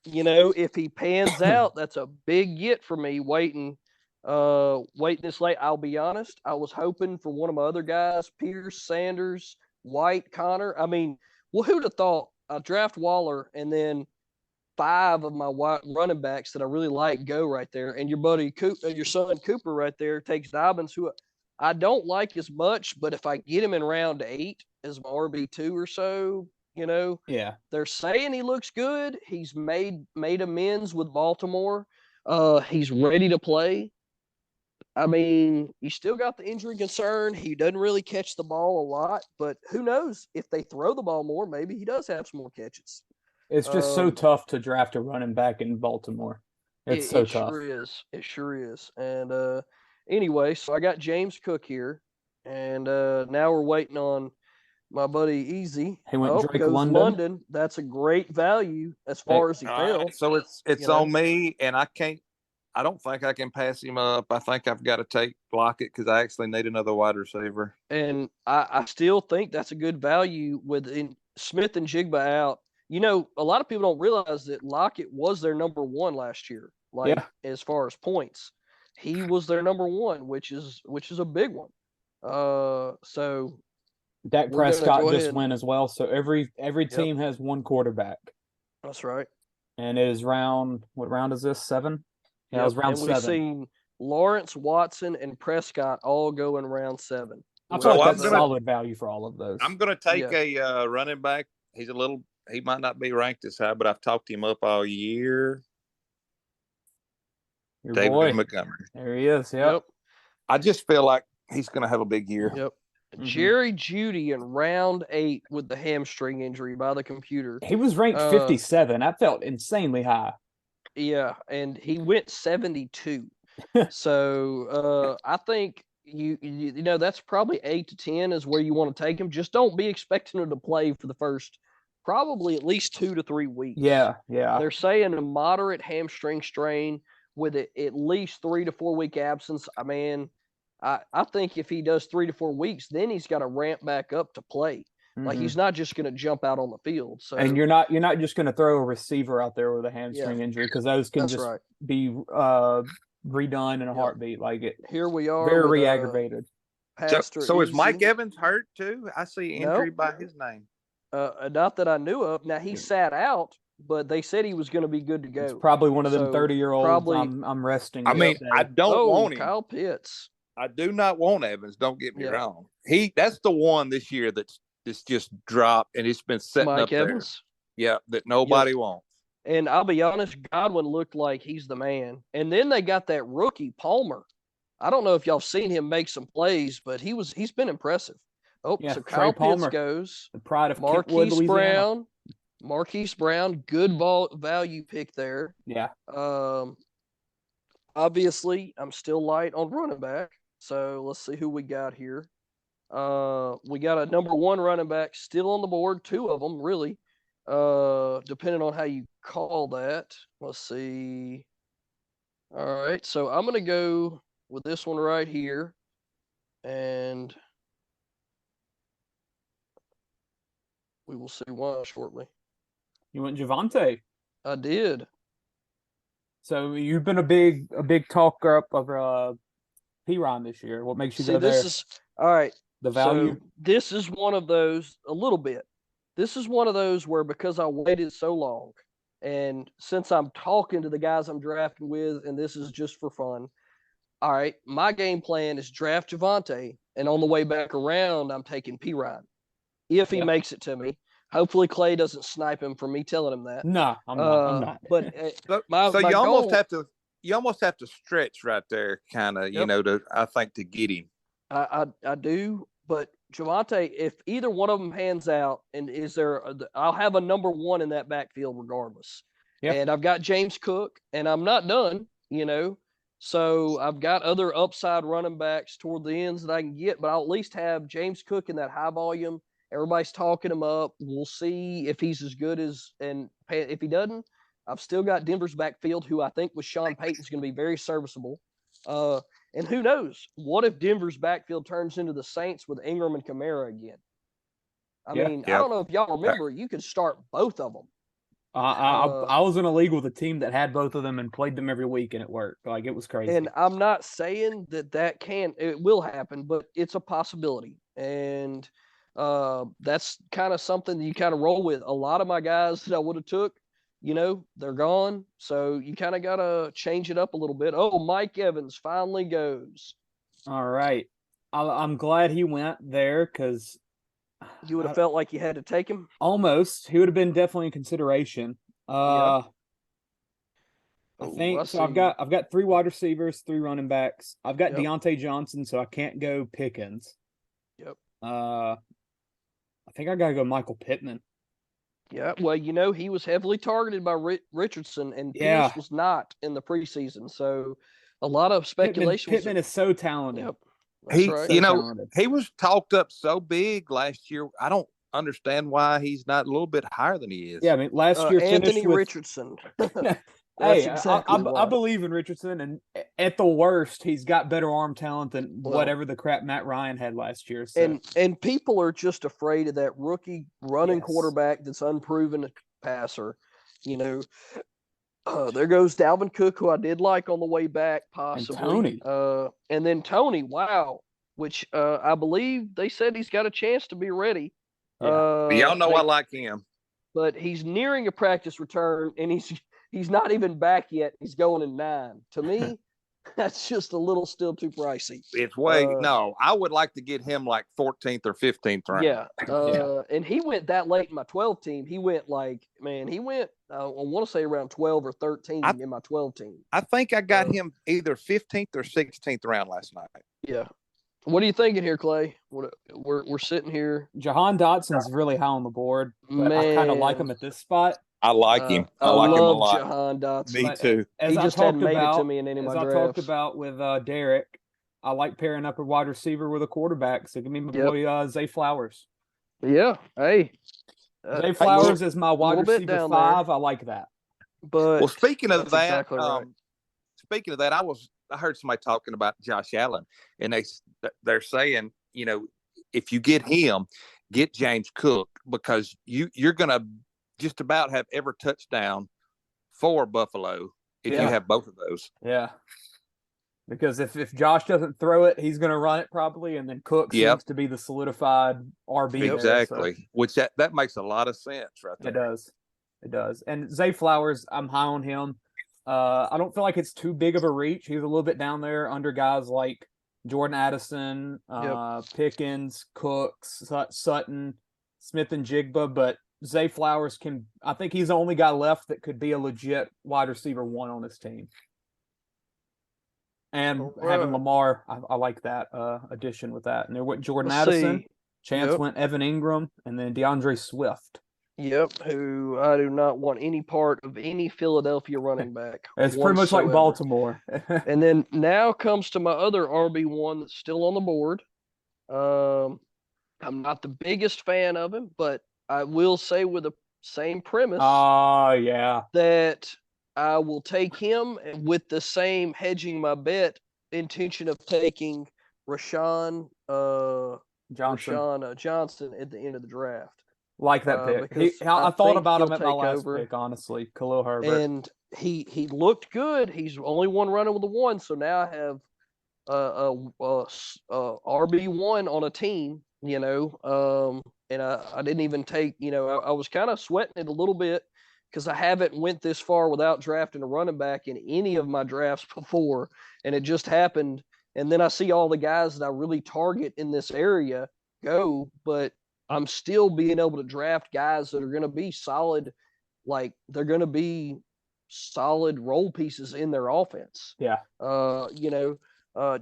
if he pans out, that's a big get for me waiting this late. I'll be honest. I was hoping for one of my other guys, Pierce, Sanders, White, Connor. I mean, who'd have thought I draft Waller and then 5 of my running backs that I really like go right there. And your son Cooper right there takes Dobbins, who I don't like as much, but if I get him in round 8 as my RB2 or so, they're saying he looks good. He's made amends with Baltimore. He's ready to play. I mean, you still got the injury concern. He doesn't really catch the ball a lot, but who knows? If they throw the ball more, maybe he does have some more catches. It's just so tough to draft a running back in Baltimore. It's so tough. It sure is. And anyway, so I got James Cook here, and now we're waiting on my buddy Easy. He went Drake London. That's a great value as far as he fell. So it's on me, and I don't think I can pass him up. I think I've got to take Lockett because I actually need another wide receiver. And I still think that's a good value with Smith and Jigba out. A lot of people don't realize that Lockett was their number 1 last year. As far as points, he was their number 1, which is a big one. So Dak Prescott just went as well. So every team has 1 quarterback. That's right. And it is what round is this? 7? Yeah, it was round 7. We've seen Lawrence, Watson, and Prescott all go in round 7. I feel like that's solid value for all of those. I'm going to take a running back. He might not be ranked as high, but I've talked him up all year. David Montgomery. There he is. Yep. I just feel like he's going to have a big year. Yep. Mm-hmm. Jerry Jeudy in round 8 with the hamstring injury by the computer. He was ranked 57. That felt insanely high. Yeah, and he went 72. So I think you that's probably 8 to 10 is where you want to take him. Just don't be expecting him to play for the first probably at least 2 to 3 weeks. Yeah. They're saying a moderate hamstring strain with at least 3 to 4 week absence. I mean, I think if he does 3 to 4 weeks, then he's got to ramp back up to play. Mm-hmm. Like he's not just going to jump out on the field. So, and you're not just going to throw a receiver out there with a hamstring injury because those can be redone in a heartbeat. Like it. Here we are, very re-aggravated. So is Mike Evans hurt too? I see injury by his name. Not that I knew of. Now he sat out, but they said he was going to be good to go. It's probably one of them 30-year-olds. I'm resting. I mean, I don't want him. Kyle Pitts. I do not want Evans. Don't get me wrong. That's the one this year that's just dropped, and it's been setting Mike up Evans. there. Yeah, that nobody wants. And I'll be honest, Godwin looked like he's the man. And then they got that rookie Palmer. I don't know if y'all seen him make some plays, but he's been impressive. So Kyle Pitts goes. The pride of Marquise Brown. Marquise Brown, good value pick there. Yeah. Obviously, I'm still light on running back. So let's see who we got here. We got a number 1 running back still on the board, 2 of them really, depending on how you call that. Let's see. All right, so I'm going to go with this one right here, and we will see why shortly. You went Javonte. I did. So you've been a big talker up of P-Ron this year. What makes you go there? All right. The value. So this is one of those, a little bit. This is one of those where, because I waited so long, and since I'm talking to the guys I'm drafting with, and this is just for fun, all right, my game plan is draft Javonte, and on the way back around, I'm taking P-Ron. If he makes it to me. Hopefully Clay doesn't snipe him for me telling him that. No, I'm not. But so you almost have to stretch right there, kind of, I think, to get him. I do, but Javonte, if either one of them hands out, and I'll have a number 1 in that backfield regardless. Yep. And I've got James Cook, and I'm not done, So I've got other upside running backs toward the ends that I can get, but I'll at least have James Cook in that high volume. Everybody's talking him up. We'll see if he's as good and if he doesn't, I've still got Denver's backfield, who I think with Sean Payton's going to be very serviceable. And who knows? What if Denver's backfield turns into the Saints with Ingram and Kamara again? I mean, I don't know if y'all remember, you could start both of them. I was in a league with a team that had both of them and played them every week, and it worked. Like, it was crazy. And I'm not saying it will happen, but it's a possibility. And that's kind of something that you kind of roll with. A lot of my guys that I would have took, they're gone. So you kind of got to change it up a little bit. Oh, Mike Evans finally goes. All right. I'm glad he went there, because you would have felt like you had to take him. Almost. He would have been definitely in consideration. I think so. I've got 3 wide receivers, 3 running backs. I've got Deontay Johnson, so I can't go Pickens. Yep. I think I gotta go Michael Pittman. Yeah, well, he was heavily targeted by Richardson, and Pierce was not in the preseason. So a lot of speculation. Pittman is so talented. Yep. He was talked up so big last year. I don't understand why he's not a little bit higher than he is. Yeah, I mean, last year Anthony Richardson. Hey, I believe in Richardson, and at the worst, he's got better arm talent than whatever the crap Matt Ryan had last year. So. And people are just afraid of that rookie running quarterback that's unproven passer. There goes Dalvin Cook, who I did like on the way back, possibly. And then Tony, wow, which I believe they said he's got a chance to be ready. Yeah. Y'all know I like him. But he's nearing a practice return, and he's not even back yet. He's going in 9. To me, that's just a little still too pricey. It's no, I would like to get him like 14th or 15th round. Yeah. And he went that late in my 12 team. He went I want to say around 12 or 13 in my 12 team. I think I got him either 15th or 16th round last night. Yeah. What are you thinking here, Clay? We're sitting here. Jahan Dotson's really high on the board, but I kind of like him at this spot. I like him. I like him a lot. Jahan Dotson. Me too. He just hadn't made it to me in any of my drafts. As I talked about with Derek, I like pairing up a wide receiver with a quarterback. So give me my boy Zay Flowers. Yeah. Hey. Zay Flowers is my wide receiver 5. I like that. But speaking of that, exactly right. Speaking of that, I heard somebody talking about Josh Allen, and they're saying, if you get him, get James Cook, because you're going to just about have every touchdown for Buffalo if you have both of those. Yeah. Because if Josh doesn't throw it, he's going to run it probably, and then Cook seems to be the solidified RB. Exactly. There, so. Which that makes a lot of sense right there. It does. And Zay Flowers, I'm high on him. I don't feel like it's too big of a reach. He's a little bit down there under guys like Jordan Addison, Pickens, Cooks, Sutton, Smith and Jigba, but Zay Flowers I think he's the only guy left that could be a legit wide receiver 1 on this team. And having Lamar, I like that addition with that. And there went Jordan Addison, Chance went Evan Ingram, and then DeAndre Swift. Yep, who I do not want any part of any Philadelphia running back. It's pretty much like Baltimore. And then now comes to my other RB1 that's still on the board. I'm not the biggest fan of him, but I will say with the same premise. Yeah. That I will take him with the same hedging my bet intention of taking Rashawn Johnson at the end of the draft. Like that pick. I thought about him at my last pick, honestly. Khalil Herbert. And he looked good. He's only one running with a 1, so now I have RB1 on a team, and I didn't even take, I was kind of sweating it a little bit because I haven't went this far without drafting a running back in any of my drafts before, and it just happened. And then I see all the guys that I really target in this area go, but I'm still being able to draft guys that are going to be solid, like they're going to be solid role pieces in their offense. Yeah.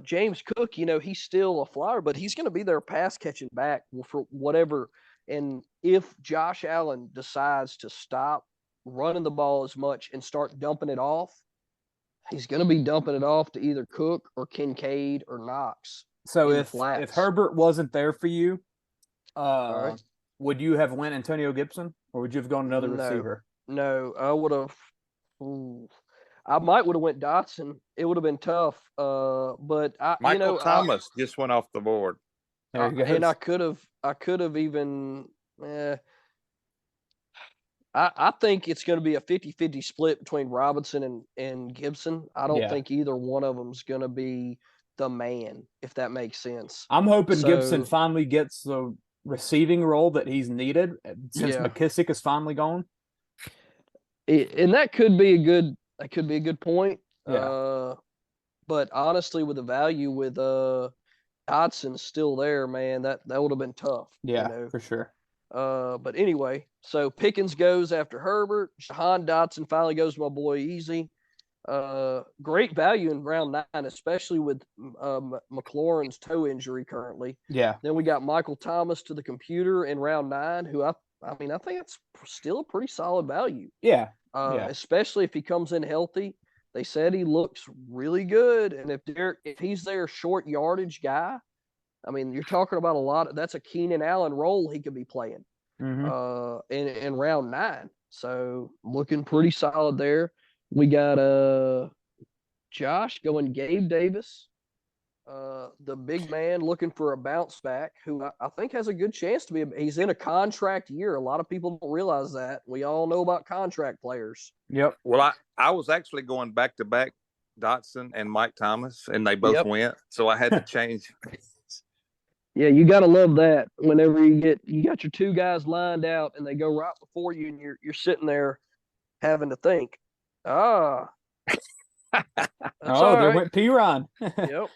James Cook, he's still a flyer, but he's going to be their pass catching back for whatever. And if Josh Allen decides to stop running the ball as much and start dumping it off, he's going to be dumping it off to either Cook or Kincaid or Knox. So if Herbert wasn't there for you, would you have went Antonio Gibson, or would you have gone another receiver? No, I would have. I might would have went Dotson. It would have been tough. But Michael Thomas just went off the board. And I could have even. I think it's going to be a 50-50 split between Robinson and Gibson. I don't think either one of them is going to be the man, if that makes sense. I'm hoping Gibson finally gets the receiving role that he's needed since McKissick is finally gone. And that could be a good point. Yeah. But honestly, with the value with Dotson still there, man, that would have been tough. Yeah, for sure. But anyway, so Pickens goes after Herbert. Jahan Dotson finally goes to my boy Easy. Great value in round 9, especially with McLaurin's toe injury currently. Yeah. Then we got Michael Thomas to the computer in round 9, who I think it's still a pretty solid value. Yeah. Especially if he comes in healthy. They said he looks really good, and if he's their short yardage guy, I mean, you're talking about that's a Keenan Allen role he could be playing in round 9. So looking pretty solid there. We got Josh going Gabe Davis, the big man looking for a bounce back, who I think has a good chance to be. He's in a contract year. A lot of people don't realize that. We all know about contract players. Yep. Well, I was actually going back to back Dotson and Mike Thomas, and they both went, so I had to change. Yeah, you got to love that. Whenever you got your two guys lined out and they go right before you, and you're sitting there having to think. There went Piron. Yep.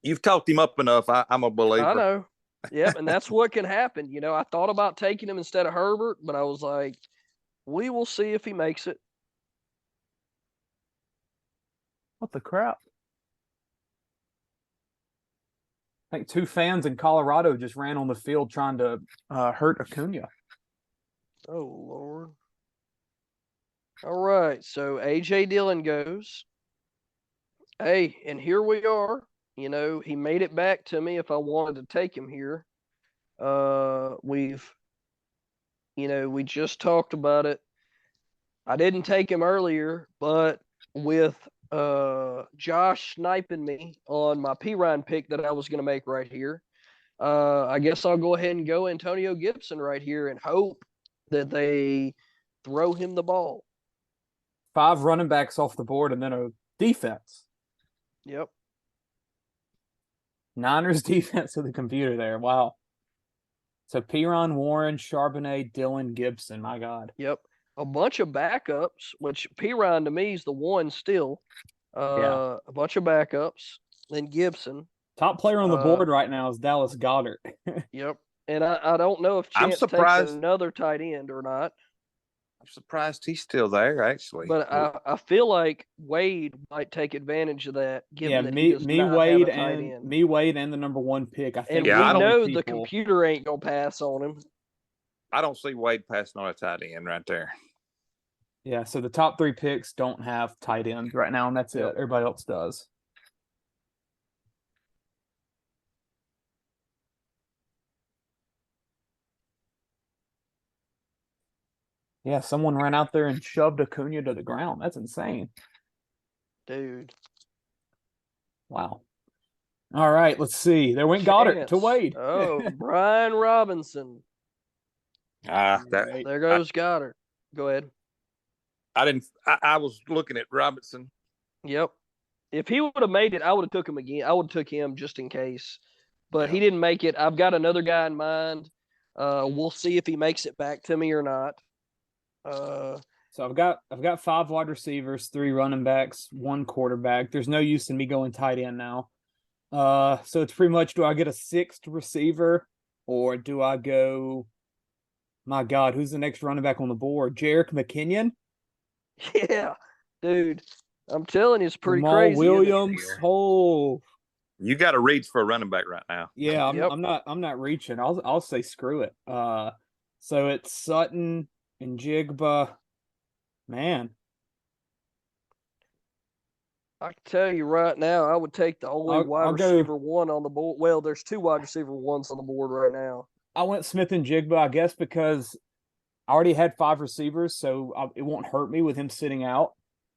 You've talked him up enough. I'm a believer. I know. Yep, and that's what can happen. I thought about taking him instead of Herbert, but I was like, we will see if he makes it. What the crap? I think 2 fans in Colorado just ran on the field trying to hurt Acuna. Oh, Lord. All right, so A.J. Dillon goes. Hey, and here we are. He made it back to me if I wanted to take him here. We just talked about it. I didn't take him earlier, but with Josh sniping me on my P-Ryan pick that I was going to make right here, I guess I'll go ahead and go Antonio Gibson right here and hope that they throw him the ball. 5 running backs off the board and then a defense. Yep. Niners defense to the computer there. Wow. So Piron, Warren, Charbonnet, Dillon, Gibson. My God. Yep. A bunch of backups, which Piron to me is the one still. A bunch of backups. Then Gibson. Top player on the board right now is Dallas Goedert. Yep. And I don't know if Chance takes another tight end or not. I'm surprised he's still there, actually. But I feel like Wade might take advantage of that. Given Wade and the number 1 pick. I think. And we know the computer ain't gonna pass on him. I don't see Wade passing on a tight end right there. Yeah, so the top 3 picks don't have tight ends right now, and that's it. Everybody else does. Yeah, someone ran out there and shoved Acuna to the ground. That's insane. Dude. Wow. All right, let's see. There went Goddard to Wade. Oh, Brian Robinson. There goes Goddard. Go ahead. I was looking at Robinson. Yep. If he would have made it, I would have took him again. I would have took him just in case. But he didn't make it. I've got another guy in mind. We'll see if he makes it back to me or not. So I've got 5 wide receivers, 3 running backs, 1 quarterback. There's no use in me going tight end now. So it's pretty much, do I get a 6th receiver or do I go, my God, who's the next running back on the board? Jerick McKinnon? Yeah, dude. I'm telling you, it's pretty Jamal crazy. Williams. Oh, you got to reach for a running back right now. Yeah, I'm not reaching. I'll say screw it. So it's Sutton and Jigba. Man, I can tell you right now, I would take the only wide receiver one on the board. Well, there's 2 wide receiver ones on the board right now. I went Smith and Jigba, I guess, because I already had 5 receivers, so it won't hurt me with him sitting out.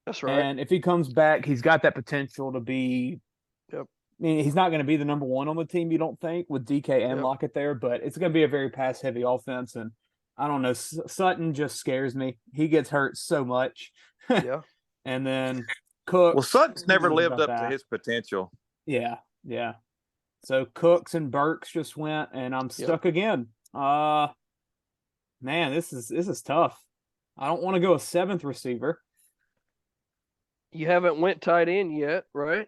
That's right. And if he comes back, he's got that potential to be. Yep. I mean, he's not going to be the number 1 on the team, you don't think, with DK and Lockett there, but it's going to be a very pass-heavy offense. And I don't know, Sutton just scares me. He gets hurt so much. Yeah. And then Cooks. Well, Sutton's never lived up to his potential. Yeah. So Cooks and Burks just went, and I'm stuck again. Man, this is tough. I don't want to go a 7th receiver. You haven't went tight end yet, right?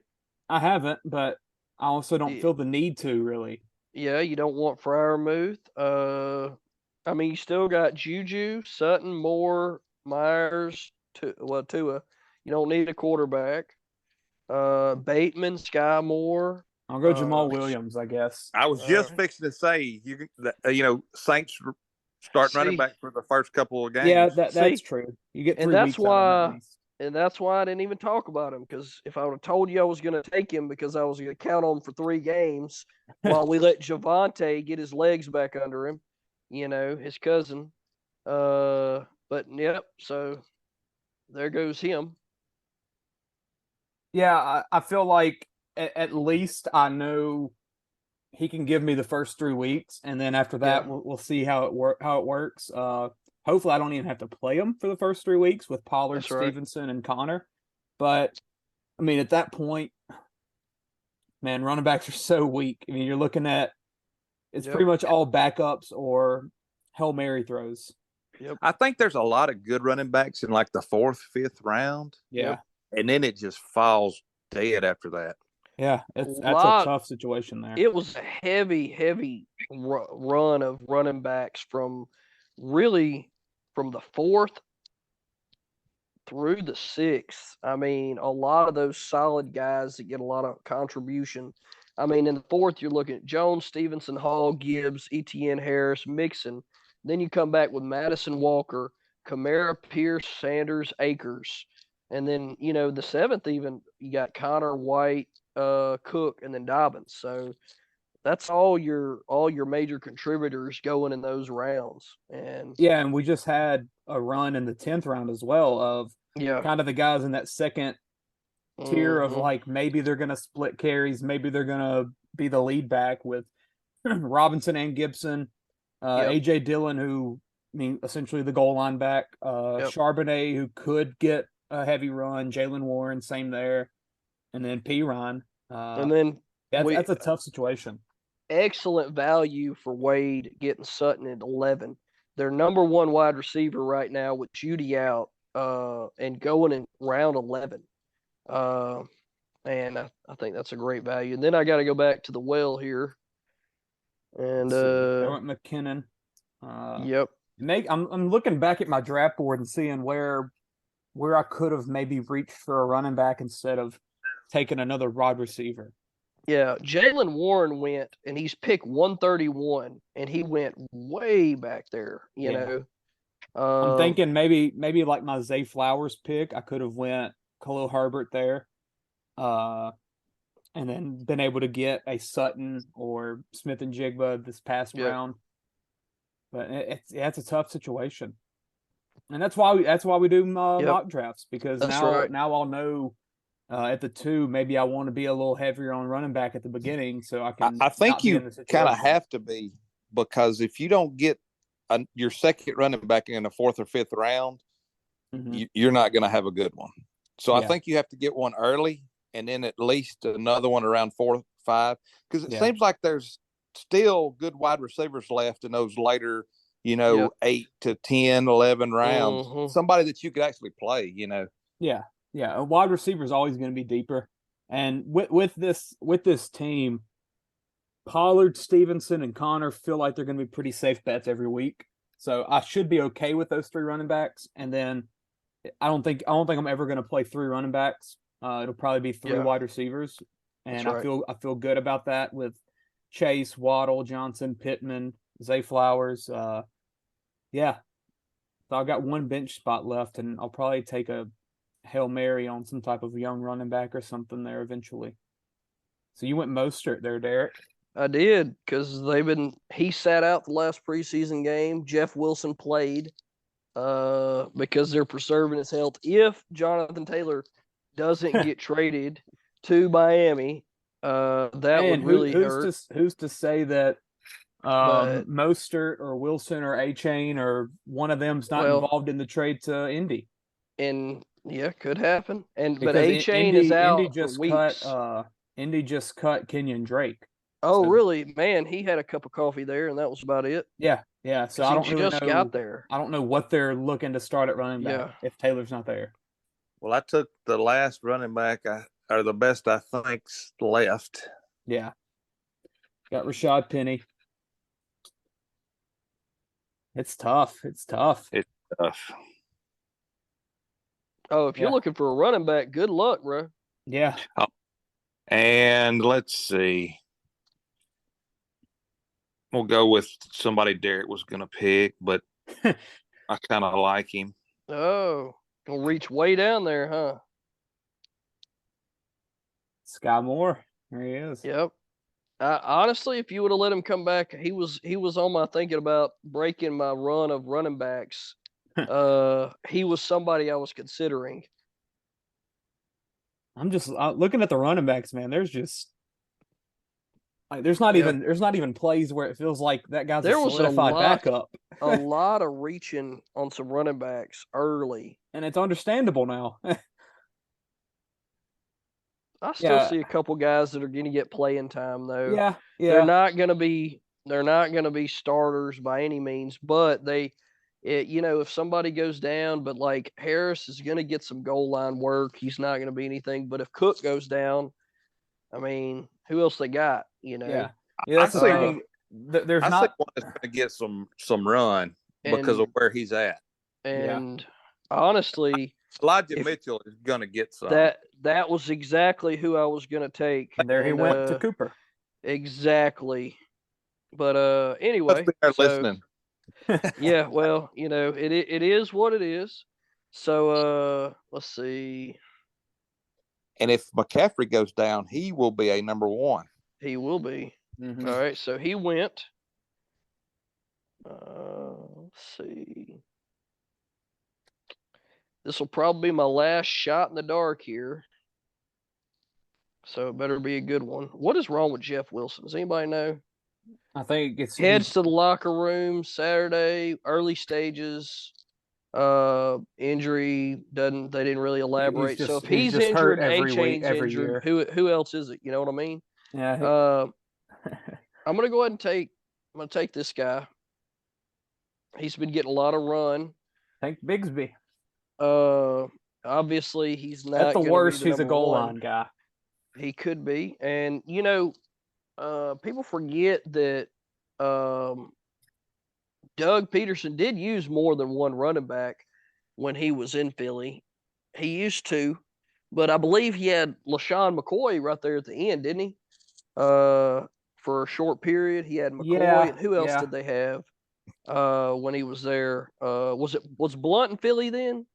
I haven't, but I also don't feel the need to, really. Yeah, you don't want Freiermuth. I mean, you still got Juju, Sutton, Moore, Myers, Tua. You don't need a quarterback. Bateman, Sky Moore. I'll go Jamal Williams, I guess. I was just fixing to say, Saints start running back for the first couple of games. Yeah, that's true. You get 3 and that's weeks why, at least. And that's why I didn't even talk about him, because if I would have told you I was going to take him because I was going to count on him for 3 games while we let Javonte get his legs back under him, his cousin. But, yep, so there goes him. Yeah, I feel like at least I know he can give me the first 3 weeks, and then after that, we'll see how it works. Hopefully, I don't even have to play him for the first 3 weeks with Pollard, Stevenson, and Connor. But, I mean, at that point, man, running backs are so weak. I mean, you're looking at it's pretty much all backups or Hail Mary throws. Yep. I think there's a lot of good running backs in like the 4th, 5th round. Yeah. And then it just falls dead after that. Yeah, that's a tough situation there. It was a heavy run of running backs from the 4th through the 6th. I mean, a lot of those solid guys that get a lot of contribution. I mean, in the 4th, you're looking at Jones, Stevenson, Hall, Gibbs, Etienne, Harris, Mixon. Then you come back with Madison, Walker, Kamara, Pierce, Sanders, Akers. And then, the 7th even, you got Connor, White, Cook, and then Dobbins. So that's all your major contributors going in those rounds. And and we just had a run in the 10th round as well of kind of the guys in that second tier of like maybe they're going to split carries, maybe they're going to be the lead back with Robinson and Gibson, AJ Dillon, who essentially the goal line back, Charbonnet, who could get a heavy run, Jalen Warren, same there, and then Piron. And then that's a tough situation. Excellent value for Wade getting Sutton at 11. Their number 1 wide receiver right now with Judy out and going in round 11. And I think that's a great value. And then I got to go back to the well here. And I went McKinnon. Yep. I'm looking back at my draft board and seeing where I could have maybe reached for a running back instead of taking another wide receiver. Yeah, Jalen Warren went, and he's picked 131, and he went way back there. You know, I'm thinking maybe like my Zay Flowers pick, I could have went Khalil Herbert there, and then been able to get a Sutton or Smith and Jigba this past round. But it's a tough situation, and that's why we do mock drafts, because now I'll know at the 2 maybe I want to be a little heavier on running back at the beginning, so I can. I think you kind of have to be, because if you don't get your second running back in the 4th or 5th round, you're not going to have a good one. So I think you have to get one early, and then at least another one around 4, 5, because it seems like there's still good wide receivers left in those later, 8 to 10, 11 rounds. Somebody that you could actually play, Yeah. A wide receiver is always going to be deeper. And with this team, Pollard, Stevenson, and Connor feel like they're going to be pretty safe bets every week. So I should be okay with those 3 running backs. And then I don't think I'm ever going to play 3 running backs. It'll probably be 3 wide receivers. And I feel good about that with Chase, Waddle, Johnson, Pittman, Zay Flowers. So I've got 1 bench spot left, and I'll probably take a Hail Mary on some type of young running back or something there eventually. So you went Mostert there, Derek. I did, because he sat out the last preseason game. Jeff Wilson played because they're preserving his health. If Jonathan Taylor doesn't get traded to Miami, that would really hurt. Who's to say that Mostert or Wilson or A-Chain or one of them's not involved in the trade to Indy? And could happen. But A-Chain is out for weeks. Indy just cut Kenyon Drake. Oh, so, really? Man, he had a cup of coffee there, and that was about it. Yeah. So I don't really know. Got there. I don't know what they're looking to start at running back if Taylor's not there. Well, I took the last running back, or the best I think's left. Yeah. Got Rashad Penny. It's tough. Oh, if you're looking for a running back, good luck, bro. Yeah. Oh. And let's see. We'll go with somebody Derek was going to pick, but I kind of like him. Oh, gonna reach way down there, huh? Sky Moore. There he is. Yep. Honestly, if you would have let him come back, he was on my thinking about breaking my run of running backs. He was somebody I was considering. I'm just looking at the running backs, man. There's just there's not even plays where it feels like that guy's a solidified backup. A lot of reaching on some running backs early, and it's understandable now. I still see a couple guys that are going to get playing time though. Yeah. They're not going to be starters by any means, but if somebody goes down, but like Harris is going to get some goal line work, he's not going to be anything. But if Cook goes down, I mean, who else they got? Yeah. That's the thing. There's I think one is going to get some run because of where he's at. And honestly, Elijah Mitchell is going to get some. That was exactly who I was going to take. And there he went to Cooper. Exactly. But anyway, listening. Yeah, well, it is what it is. So let's see. And if McCaffrey goes down, he will be a number 1. He will be. Mm-hmm. All right, so he went. Let's see. This will probably be my last shot in the dark here. So it better be a good one. What is wrong with Jeff Wilson? Does anybody know? I think it's heads to the locker room Saturday, early stages. Injury they didn't really elaborate. So if he's injured, A-Chain's injured, who else is it? You know what I mean? Yeah. I'm gonna go ahead and take this guy. He's been getting a lot of run. Take Bigsby. Obviously he's not. At the worst, he's a goal line guy. He could be, and people forget that Doug Peterson did use more than one running back when he was in Philly. He used to, but I believe he had LaShawn McCoy right there at the end, didn't he? for a short period. He had McCoy. And who else did they have when he was there? Was Blunt in Philly then?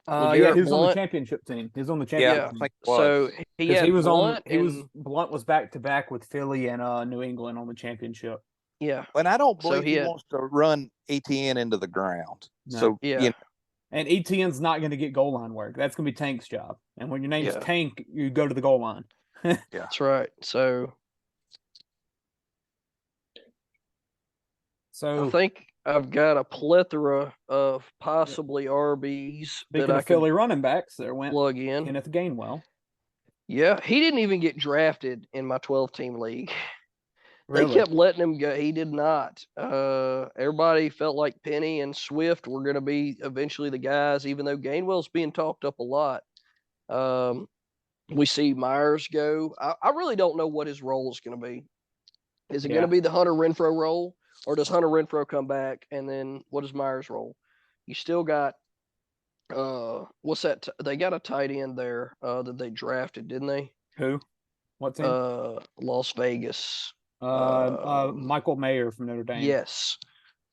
He was on the championship team. He was on the championship team. So he had Blunt was back to back with Philly and New England on the championship. Yeah. And I don't believe he wants to run ETN into the ground. No. So yeah. And ETN's not going to get goal line work. That's going to be Tank's job. And when your name's Tank, you go to the goal line. Yeah, that's right. So I think I've got a plethora of possibly RBs. Speaking of Philly running backs, there went plug in Kenneth Gainwell. Yeah, he didn't even get drafted in my 12-team league. Really? They kept letting him go. He did not. Everybody felt like Penny and Swift were going to be eventually the guys, even though Gainwell's being talked up a lot. We see Myers go. I really don't know what his role is going to be. Is it going to be the Hunter Renfrow role, or does Hunter Renfrow come back? And then what is Myers' role? You still got what's that? They got a tight end there that they drafted, didn't they? Who? What team? Las Vegas. Michael Mayer from Notre Dame. Yes.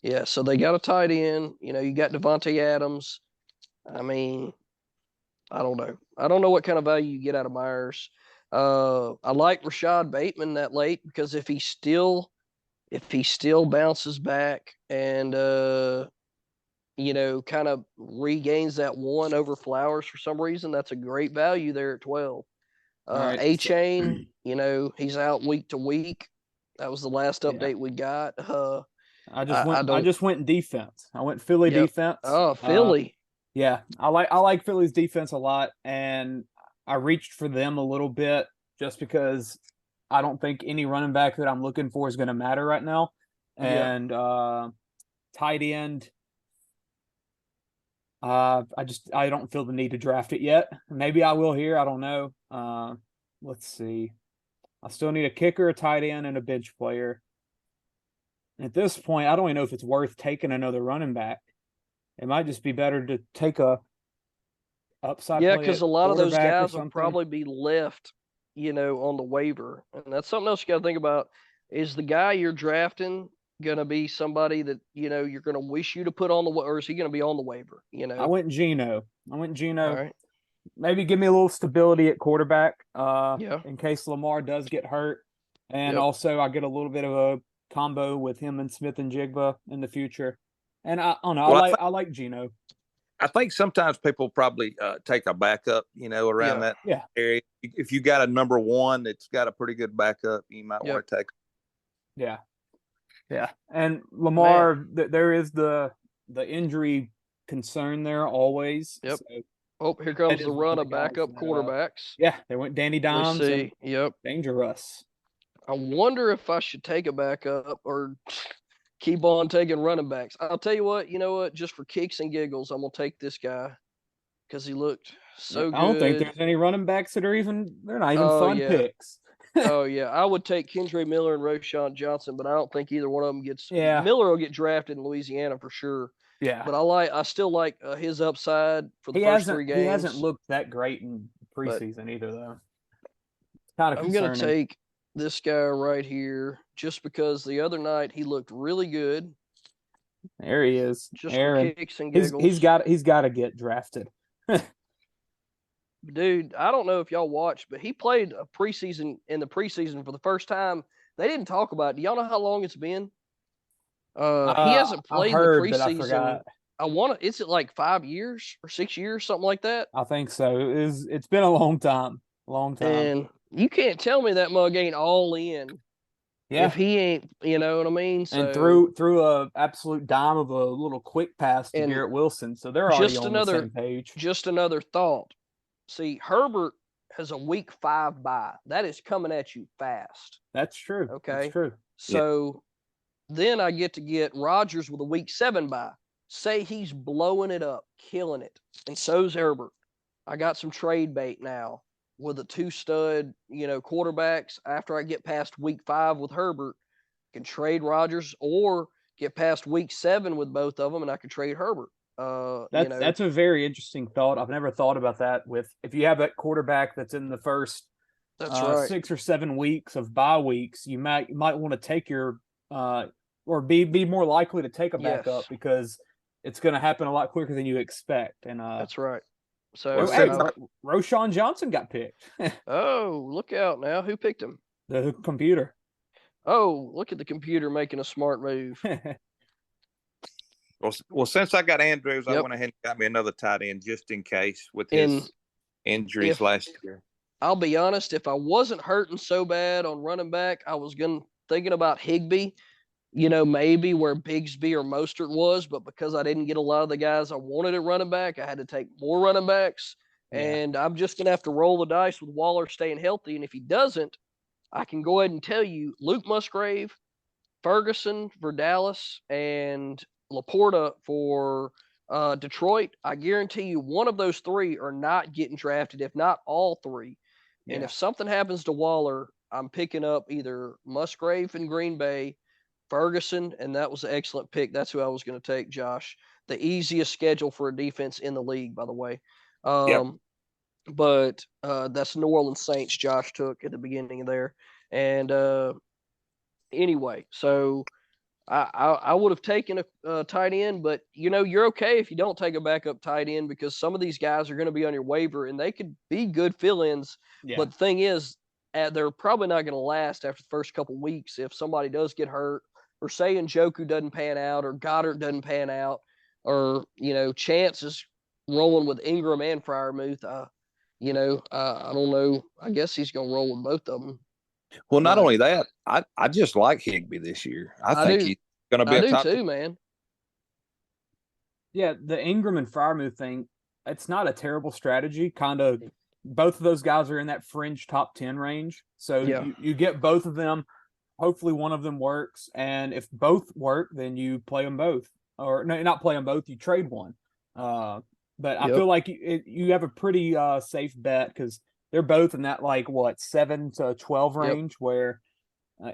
Yeah, so they got a tight end. You know, you got Devontae Adams. I mean, I don't know. I don't know what kind of value you get out of Myers. I like Rashad Bateman that late because if he still bounces back and you know, kind of regains that one over Flowers for some reason, that's a great value there at 12. Right. A-Chain, you know, he's out week to week. That was the last update we got. I just went defense. I went Philly defense. Oh, Philly. Yeah, I like Philly's defense a lot, and I reached for them a little bit just because I don't think any running back that I'm looking for is going to matter right now. And tight end, I don't feel the need to draft it yet. Maybe I will here. I don't know. Let's see. I still need a kicker, a tight end, and a bench player. At this point, I don't even know if it's worth taking another running back. It might just be better to take a upside. Yeah, because a lot of those guys will probably be left, you know, on the waiver. And that's something else you got to think about. Is the guy you're drafting going to be somebody that, you know, you're going to wish you to put on the waiver, or is he going to be on the waiver? You know, I went Geno. All right. Maybe give me a little stability at quarterback in case Lamar does get hurt. And also I get a little bit of a combo with him and Smith and Jigba in the future. And I don't know. I like Geno. I think sometimes people probably take a backup, you know, around that area. If you got a number one that's got a pretty good backup, you might want to take. Yeah. Yeah. And Lamar, there is the injury concern there always. Yep. So here comes the run of backup quarterbacks. Yeah, they went Danny Dimes. Dangerous. I wonder if I should take a backup or keep on taking running backs. I'll tell you what, just for kicks and giggles, I'm going to take this guy because he looked so good. I don't think there's any running backs that they're not even fun picks. Oh, yeah. I would take Kendre Miller and Roschon Johnson, but I don't think either one of them gets – Miller will get drafted in Louisiana for sure. Yeah. But I still like his upside for the first 3 games. He hasn't looked that great in preseason either, though. It's kind of concerning. I'm going to take this guy right here just because the other night he looked really good. There he is. Just Aaron. For kicks and giggles. He's got to get drafted. Dude, I don't know if y'all watched, but he played in the preseason for the first time. They didn't talk about it. Do y'all know how long it's been? He hasn't played in the preseason. Is it like 5 years or 6 years, something like that? I think so. It's been a long time. And you can't tell me that mug ain't all in. Yeah. If he ain't, you know what I mean? So, and threw a absolute dime of a little quick pass to Garrett Wilson. So they're already on the same page. Just another thought. See, Herbert has a week 5 bye. That is coming at you fast. That's true. Okay. That's true. So then I get Rodgers with a week 7 bye. Say he's blowing it up, killing it. And so's Herbert. I got some trade bait now with the 2 stud, quarterbacks. After I get past week 5 with Herbert, I can trade Rodgers or get past week 7 with both of them, and I can trade Herbert. That's a very interesting thought. I've never thought about that. If you have that quarterback that's in the first That's right. 6 or 7 weeks of bye weeks, you might want to take your or be more likely to take a backup because it's going to happen a lot quicker than you expect. And that's right. So Roshan Johnson got picked. Oh, look out now! Who picked him? The computer. Oh, look at the computer making a smart move. Well, since I got Andrews, I went ahead and got me another tight end just in case with his injuries last year. I'll be honest, if I wasn't hurting so bad on running back, I was thinking about Higbee, maybe where Bigsby or Mostert was, but because I didn't get a lot of the guys I wanted at running back, I had to take more running backs. Yeah. And I'm just going to have to roll the dice with Waller staying healthy. And if he doesn't, I can go ahead and tell you Luke Musgrave, Ferguson for Dallas, and Laporta for Detroit. I guarantee you one of those three are not getting drafted, if not all three. Yeah. And if something happens to Waller, I'm picking up either Musgrave in Green Bay, Ferguson, and that was an excellent pick. That's who I was going to take, Josh. The easiest schedule for a defense in the league, by the way. But that's New Orleans Saints Josh took at the beginning of there. And anyway, so I would have taken a tight end, but you're okay if you don't take a backup tight end because some of these guys are going to be on your waiver and they could be good fill-ins. Yeah. But the thing is, they're probably not going to last after the first couple weeks if somebody does get hurt, or say Njoku doesn't pan out, or Goddard doesn't pan out, or Chance is rolling with Ingram and Freiermuth. I don't know. I guess he's going to roll with both of them. Well, not only that, I just like Higbee this year. I think he's going to be a top too, man. Yeah, the Ingram and Freiermuth thing, it's not a terrible strategy. Kind of, both of those guys are in that fringe top 10 range. So you get both of them. Hopefully one of them works. And if both work, then you play them both. Or no, not play them both. You trade one. But I feel like you have a pretty safe bet because they're both in that 7 to 12 range where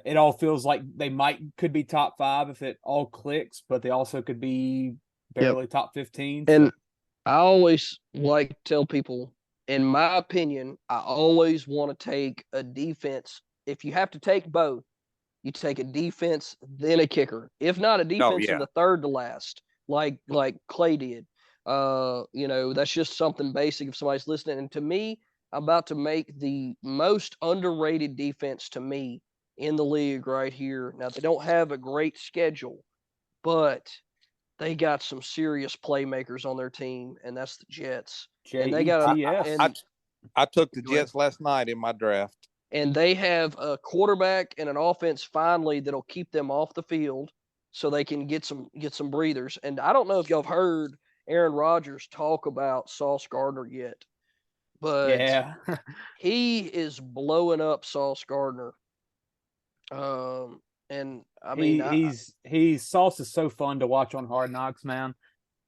it all feels like they could be top 5 if it all clicks, but they also could be barely top 15. And I always like to tell people, in my opinion, I always want to take a defense. If you have to take both, you take a defense, then a kicker. If not, a defense in the third to last, like Clay did. That's just something basic if somebody's listening. And to me, I'm about to make the most underrated defense to me in the league right here. Now, they don't have a great schedule, but they got some serious playmakers on their team, and that's the Jets. And they got I took the Jets last night in my draft. And they have a quarterback and an offense finally that'll keep them off the field so they can get some breathers. And I don't know if y'all have heard Aaron Rodgers talk about Sauce Gardner yet, but he is blowing up Sauce Gardner. And I mean, Sauce is so fun to watch on Hard Knocks, man.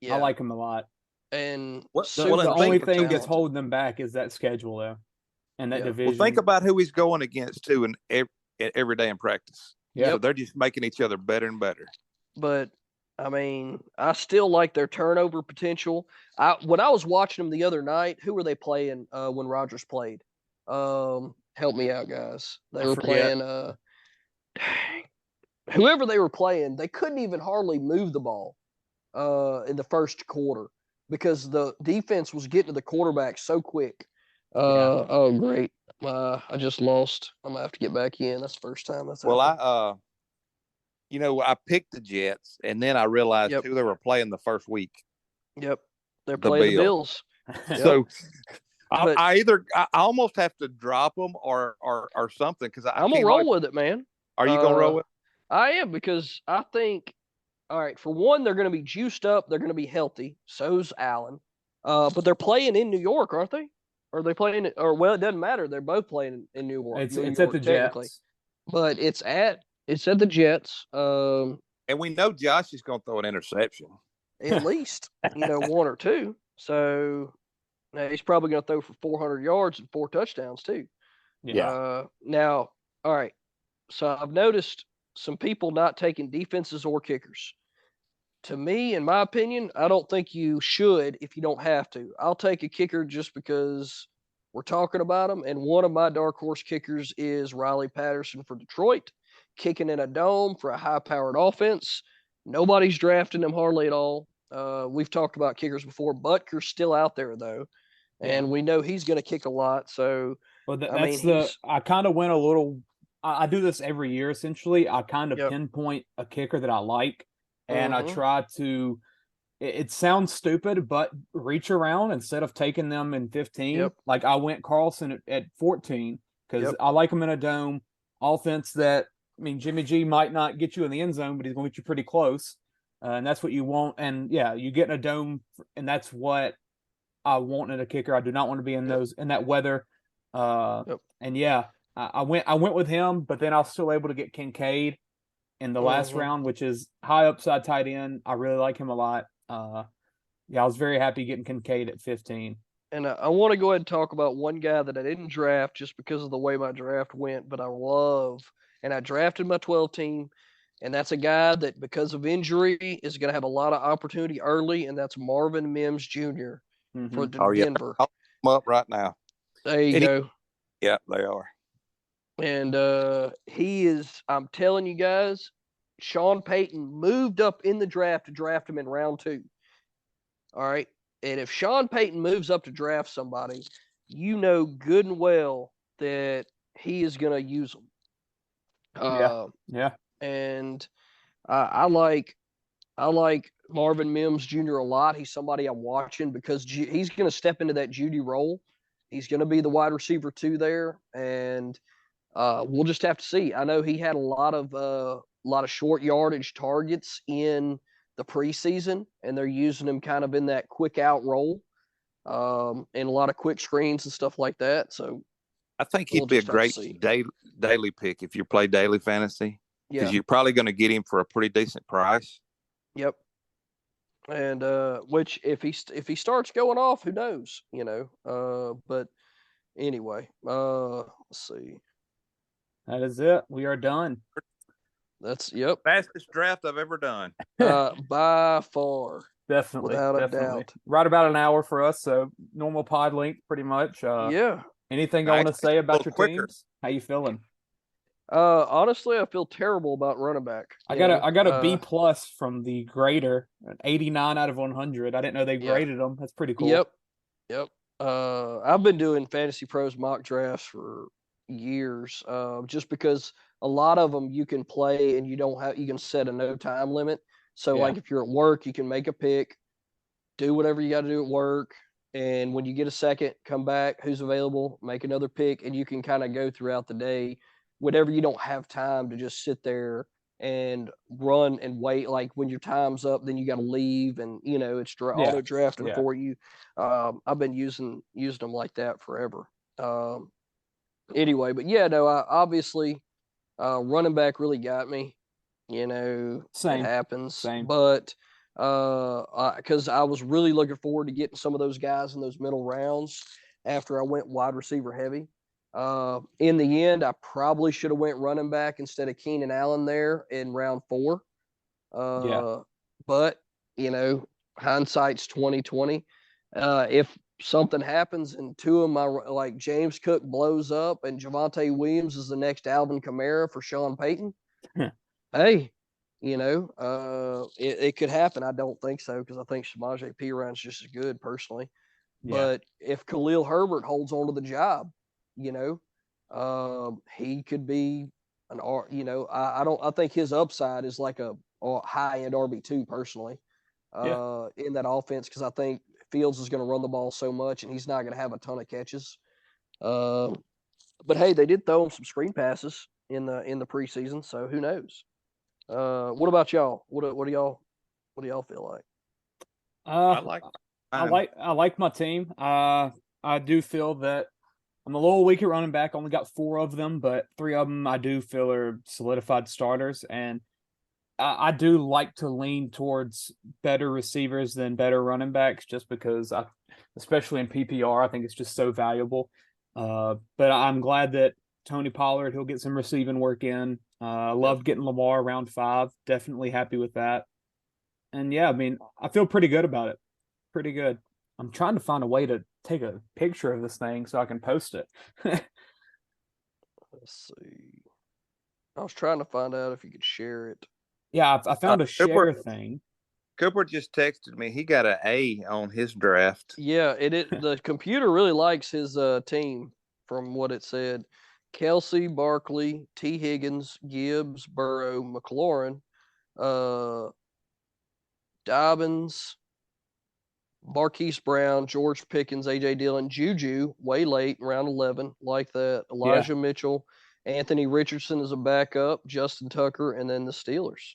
Yeah. I like him a lot. And the only thing that's holding them back is that schedule, though, and that division. Well, think about who he's going against too, and every day in practice. Yeah, so they're just making each other better and better. But I mean, I still like their turnover potential. When I was watching them the other night, who were they playing when Rodgers played? Help me out, guys. They were playing whoever they were playing. They couldn't even hardly move the ball in the first quarter because the defense was getting to the quarterback so quick. Oh, great. I just lost. I'm going to have to get back in. That's the first time that's happened. I picked the Jets, and then I realized who they were playing the first week. Yep. They're playing the Bills. So I almost have to drop them or something because I'm going to roll with it, man. Are you going to roll with it? I am, because I think, all right, for one, they're going to be juiced up. They're going to be healthy. So's Allen. But they're playing in New York, aren't they? Or are they playing it? Or, well, it doesn't matter. They're both playing in New York. It's at the Jets. But it's at the Jets. And we know Josh is going to throw an interception. At least, one or two. So now he's probably going to throw for 400 yards and 4 touchdowns too. Yeah. Now, all right. So I've noticed some people not taking defenses or kickers. To me, in my opinion, I don't think you should if you don't have to. I'll take a kicker just because we're talking about him. And one of my dark horse kickers is Riley Patterson for Detroit, kicking in a dome for a high-powered offense. Nobody's drafting him hardly at all. We've talked about kickers before. Butker's still out there, though, and we know he's going to kick a lot. So, I kind of went a little. I do this every year, essentially. I kind of pinpoint a kicker that I like, and I try to. It sounds stupid, but reach around instead of taking them in 15. Yep. Like I went Carlson at 14 because I like him in a dome offense that, I mean, Jimmy G might not get you in the end zone, but he's going to get you pretty close. And that's what you want. And yeah, you get in a dome, and that's what I want in a kicker. I do not want to be in that weather. And yeah, I went with him, but then I was still able to get Kincaid in the last round, which is high upside tight end. I really like him a lot. I was very happy getting Kincaid at 15. And I want to go ahead and talk about one guy that I didn't draft just because of the way my draft went, but I love, and I drafted my 12 team, and that's a guy that because of injury is going to have a lot of opportunity early, and that's Marvin Mims Jr. For Denver. I'll come up right now. There you go. Yeah, they are. And he is, I'm telling you guys, Sean Payton moved up in the draft to draft him in round 2. All right. And if Sean Payton moves up to draft somebody, you know good and well that he is going to use them. And I like Marvin Mims Jr. a lot. He's somebody I'm watching because he's going to step into that Judy role. He's going to be the wide receiver 2 there, and we'll just have to see. I know he had a lot of short yardage targets in the preseason, and they're using him kind of in that quick out role, and a lot of quick screens and stuff like that. So I think he'd be a great daily pick if you play daily fantasy, because you're probably going to get him for a pretty decent price. Yep. And which if he starts going off, who knows, but anyway, let's see. That is it. We are done. That's fastest draft I've ever done. By far. Definitely. Without a doubt. Right about an hour for us, so normal pod length pretty much. Anything I want to say about your teams? How you feeling? Honestly, I feel terrible about running back. I got a B plus from the grader, an 89 out of 100. I didn't know they graded them. That's pretty cool. Yep. I've been doing Fantasy Pros mock drafts for years, just because a lot of them you can play and you can set a no time limit. So like if you're at work, you can make a pick, do whatever you got to do at work, and when you get a second, come back, who's available, make another pick, and you can kind of go throughout the day. Whatever you don't have time to just sit there and run and wait, like when your time's up, then you got to leave, and it's auto drafting for you. I've been using them like that forever. Anyway, but obviously, running back really got me. Same. It happens. Same. But because I was really looking forward to getting some of those guys in those middle rounds after I went wide receiver heavy. In the end, I probably should have went running back instead of Keenan Allen there in round 4. But hindsight's 2020. If something happens and 2 of my, like James Cook blows up and Javonte Williams is the next Alvin Kamara for Sean Payton, hey, it could happen. I don't think so, because I think Samaje Perine just as good personally. But if Khalil Herbert holds on to the job, he could be I think his upside is like a high end RB2 personally, in that offense, because I think Fields is going to run the ball so much and he's not going to have a ton of catches. But hey, they did throw him some screen passes in the preseason, so who knows? What about y'all? What do y'all feel like? I like my team. I do feel that I'm a little weak at running back. I only got 4 of them, but 3 of them I do feel are solidified starters. And I do like to lean towards better receivers than better running backs, just because, especially in PPR, I think it's just so valuable. But I'm glad that Tony Pollard, he'll get some receiving work in. I loved getting Lamar round 5. Definitely happy with that. And I mean, I feel pretty good about it. Pretty good. I'm trying to find a way to take a picture of this thing so I can post it. Let's see. I was trying to find out if you could share it. Yeah, I found a share thing. Cooper just texted me. He got an A on his draft. Yeah, the computer really likes his team from what it said. Kelsey, Barkley, T. Higgins, Gibbs, Burrow, McLaurin, Dobbins, Marquise Brown, George Pickens, A.J. Dillon, Juju, way late, round 11, like that. Elijah Mitchell, Anthony Richardson is a backup, Justin Tucker, and then the Steelers.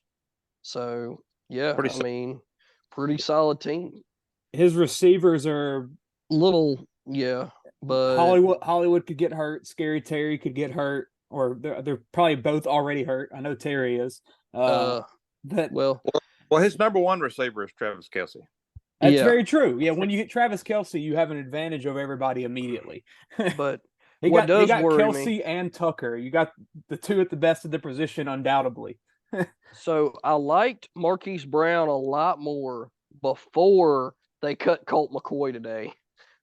So, yeah, pretty solid team. His receivers are but Hollywood could get hurt. Scary Terry could get hurt, or they're probably both already hurt. I know Terry is. His number one receiver is Travis Kelce. That's very true. Yeah, when you get Travis Kelce, you have an advantage over everybody immediately. But he got Kelce and Tucker. You got the two at the best of the position, undoubtedly. So I liked Marquise Brown a lot more before they cut Colt McCoy today.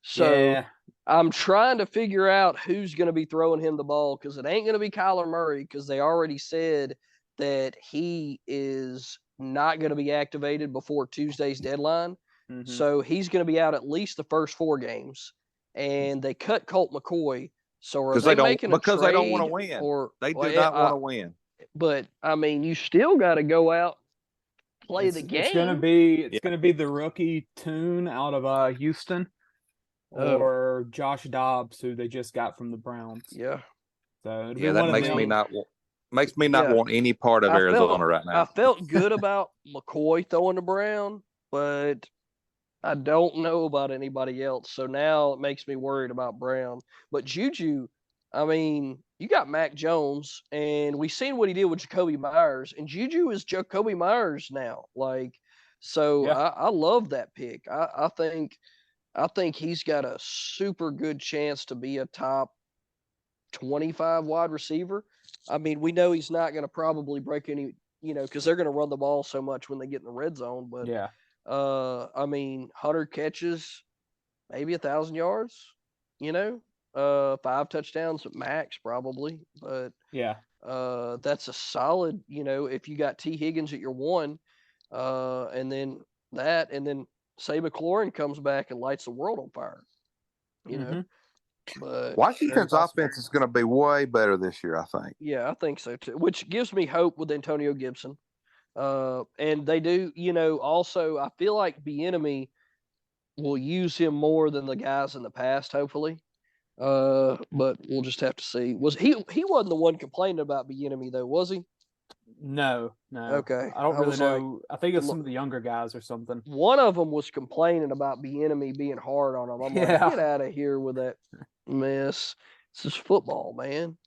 So I'm trying to figure out who's going to be throwing him the ball, because it ain't going to be Kyler Murray, because they already said that he is not going to be activated before Tuesday's deadline. Mm-hmm. So he's going to be out at least the first 4 games. And they cut Colt McCoy. So are they making a trade? Because they don't want to win. They do not want to win. But I mean, you still got to go out, play the game. It's gonna be the rookie Tune out of Houston, or Josh Dobbs, who they just got from the Browns. Yeah. So that makes me not want any part of Arizona right now. I felt good about McCoy throwing to Brown, but I don't know about anybody else. So now it makes me worried about Brown. But Juju, I mean, you got Mac Jones, and we've seen what he did with Jacoby Myers, and Juju is Jacoby Myers now. I love that pick. I think he's got a super good chance to be a top 25 wide receiver. I mean, we know he's not going to probably break any, because they're going to run the ball so much when they get in the red zone. But I mean, 100 catches, maybe 1,000 yards, 5 touchdowns at max probably. But that's a solid, if you got T. Higgins at your 1, and then say McLaurin comes back and lights the world on fire, But Washington's offense is going to be way better this year, I think. Yeah, I think so too, which gives me hope with Antonio Gibson. And they do, also I feel like Bieniemy will use him more than the guys in the past, hopefully. But we'll just have to see. He wasn't the one complaining about Bieniemy though, was he? No. Okay. I don't really know. I think it's some of the younger guys or something. One of them was complaining about Bieniemy being hard on him. I'm like, get out of here with that mess. This is football, man.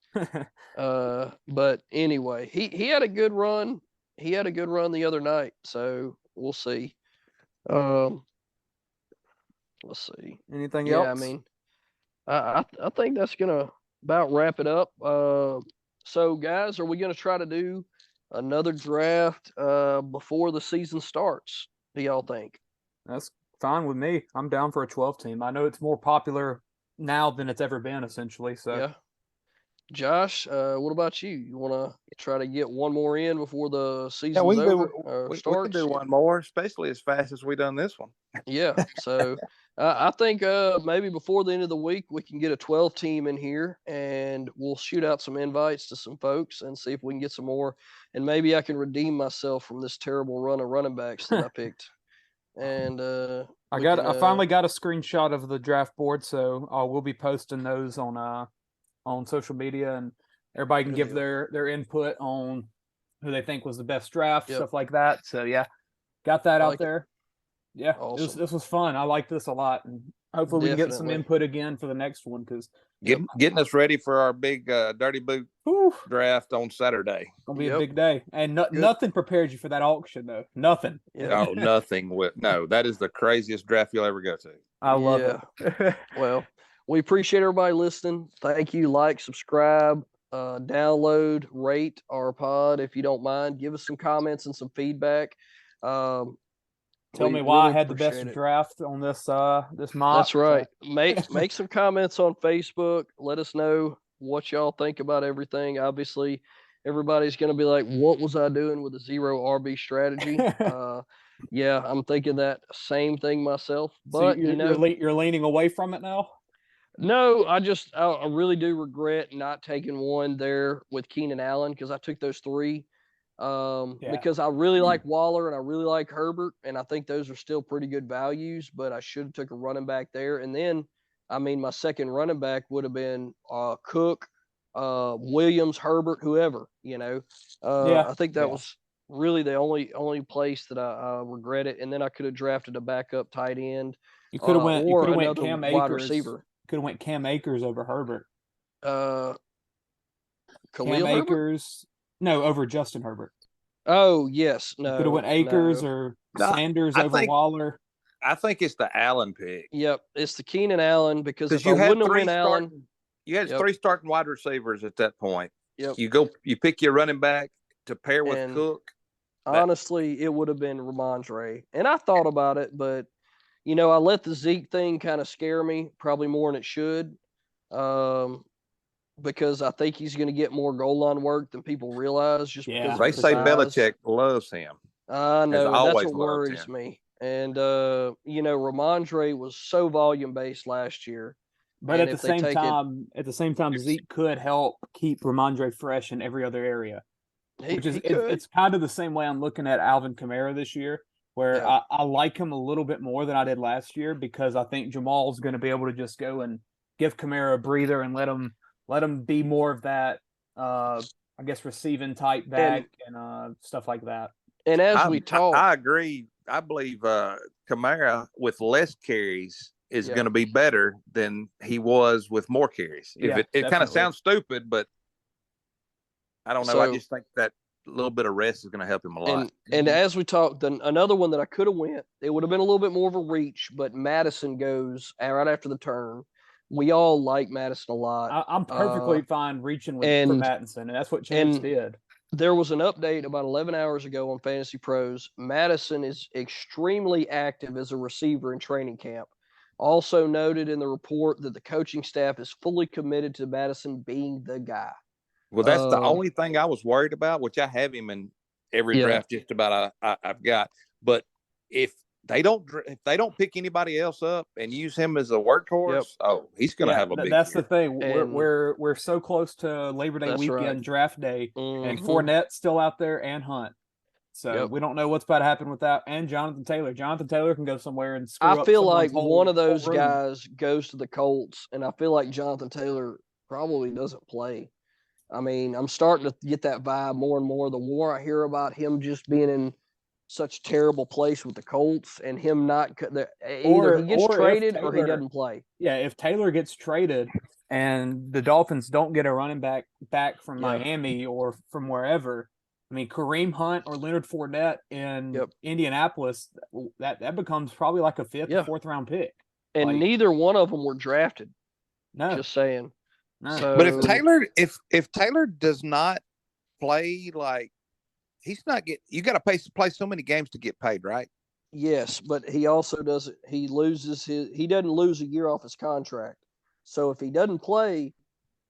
But anyway, he had a good run. He had a good run the other night, so we'll see. Let's see. Anything else? Yeah, I mean, I think that's gonna about wrap it up. So guys, are we gonna try to do another draft before the season starts? Do y'all think? That's fine with me. I'm down for a 12 team. I know it's more popular now than it's ever been, essentially. So yeah. Josh, what about you? You want to try to get one more in before the season's over? We can do one more, especially as fast as we done this one. Yeah. So I think maybe before the end of the week we can get a 12 team in here, and we'll shoot out some invites to some folks and see if we can get some more. And maybe I can redeem myself from this terrible run of running backs that I picked. And I finally got a screenshot of the draft board, so we'll be posting those on social media, and everybody can give their input on who they think was the best draft, stuff like that. So yeah, got that out there. Yeah, awesome. This was fun. I like this a lot, and hopefully we can get some input again for the next one, because getting us ready for our big Dirty Boot draft on Saturday. Gonna be a big day, and nothing prepared you for that auction though. Nothing. Oh, nothing. That is the craziest draft you'll ever go to. I love it. Well, we appreciate everybody listening. Thank you. Like, subscribe, download, rate our pod if you don't mind. Give us some comments and some feedback. Tell me why I had the best draft on this mock. That's right. Make some comments on Facebook. Let us know what y'all think about everything. Obviously, everybody's going to be like, what was I doing with a 0 RB strategy? Yeah, I'm thinking that same thing myself. But, so you're leaning away from it now? No, I really do regret not taking one there with Keenan Allen because I took those 3 because I really like Waller and I really like Herbert, and I think those are still pretty good values, but I should have took a running back there. And then, I mean, my second running back would have been Cook, Williams, Herbert, whoever, I think that was really the only place that I regret it. And then I could have drafted a backup tight end. You could have went Cam wide receiver. Could have went Cam Akers over Herbert. Cam Akers. No, over Justin Herbert. Oh, yes. No. Could have went Akers or Sanders over Waller. I think it's the Allen pick. Yep, it's the Keenan Allen because if you I wouldn't have went Allen. You had 3 starting wide receivers at that point. Yep. You pick your running back to pair with Cook. Honestly, it would have been Ramondre. And I thought about it, but, I let the Zeke thing kind of scare me, probably more than it should. Because I think he's going to get more goal line work than people realize. Just because they say Belichick loves him. I know, that's what worries me. And Ramondre was so volume based last year. But at the same time, Zeke could help keep Ramondre fresh in every other area. It's kind of the same way I'm looking at Alvin Kamara this year, where I like him a little bit more than I did last year because I think Jamal's going to be able to just go and give Kamara a breather and let him be more of that, receiving type back and stuff like that. And as we talk, I agree. I believe Kamara with less carries is going to be better than he was with more carries. It kind of sounds stupid, but I don't know. I just think that little bit of rest is going to help him a lot. And as we talk, then another one that I could have went, it would have been a little bit more of a reach, but Madison goes right after the turn. We all like Madison a lot. I'm perfectly fine reaching for Madison, and that's what Chase did. There was an update about 11 hours ago on Fantasy Pros. Madison is extremely active as a receiver in training camp. Also noted in the report that the coaching staff is fully committed to Madison being the guy. Well, that's the only thing I was worried about, which I have him in every draft just about I've got. But if they don't pick anybody else up and use him as a workhorse, he's going to have a big That's year. the thing. We're so close to Labor Day weekend, draft day, and Fournette's still out there and Hunt. So we don't know what's about to happen with that. And Jonathan Taylor. Jonathan Taylor can go somewhere and screw up. I feel like one of those guys goes to the Colts, and I feel like Jonathan Taylor probably doesn't play. I mean, I'm starting to get that vibe more and more. The more I hear about him just being in such terrible place with the Colts and him not either he gets traded or he doesn't play. Yeah, if Taylor gets traded and the Dolphins don't get a running back from Miami or from wherever, I mean, Kareem Hunt or Leonard Fournette in Indianapolis, that becomes probably like a 5th or 4th round pick. And neither one of them were drafted. No. Just saying. No. So, but if Taylor does not play, like he's not you got to play so many games to get paid, right? Yes, but he also doesn't. He doesn't lose a year off his contract. So if he doesn't play,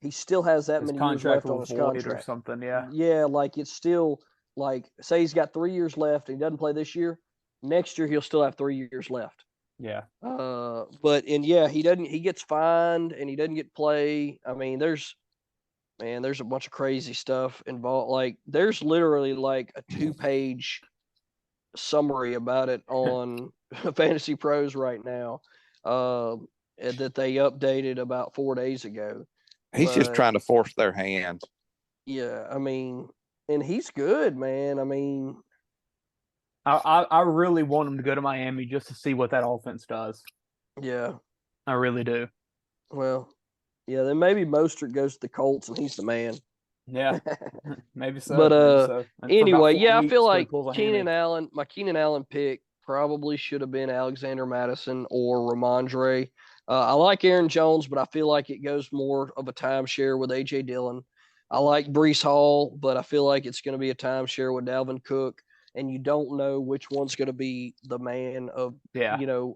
he still has that many years left on his contract or something. Yeah. Yeah, like it's still like say he's got 3 years left and he doesn't play this year. Next year he'll still have 3 years left. Yeah. He doesn't. He gets fined and he doesn't get play. I mean, there's a bunch of crazy stuff involved. Like, there's literally like a 2-page summary about it on Fantasy Pros right now that they updated about 4 days ago. He's just trying to force their hand. Yeah, I mean, and he's good, man. I mean. I really want him to go to Miami just to see what that offense does. Yeah. I really do. Well, yeah, then maybe Mostert goes to the Colts and he's the man. Yeah, maybe so. But anyway, I feel like my Keenan Allen pick probably should have been Alexander Madison or Ramondre. I like Aaron Jones, but I feel like it goes more of a timeshare with A.J. Dillon. I like Breece Hall, but I feel like it's going to be a timeshare with Dalvin Cook. and you don't know which one's going to be the man of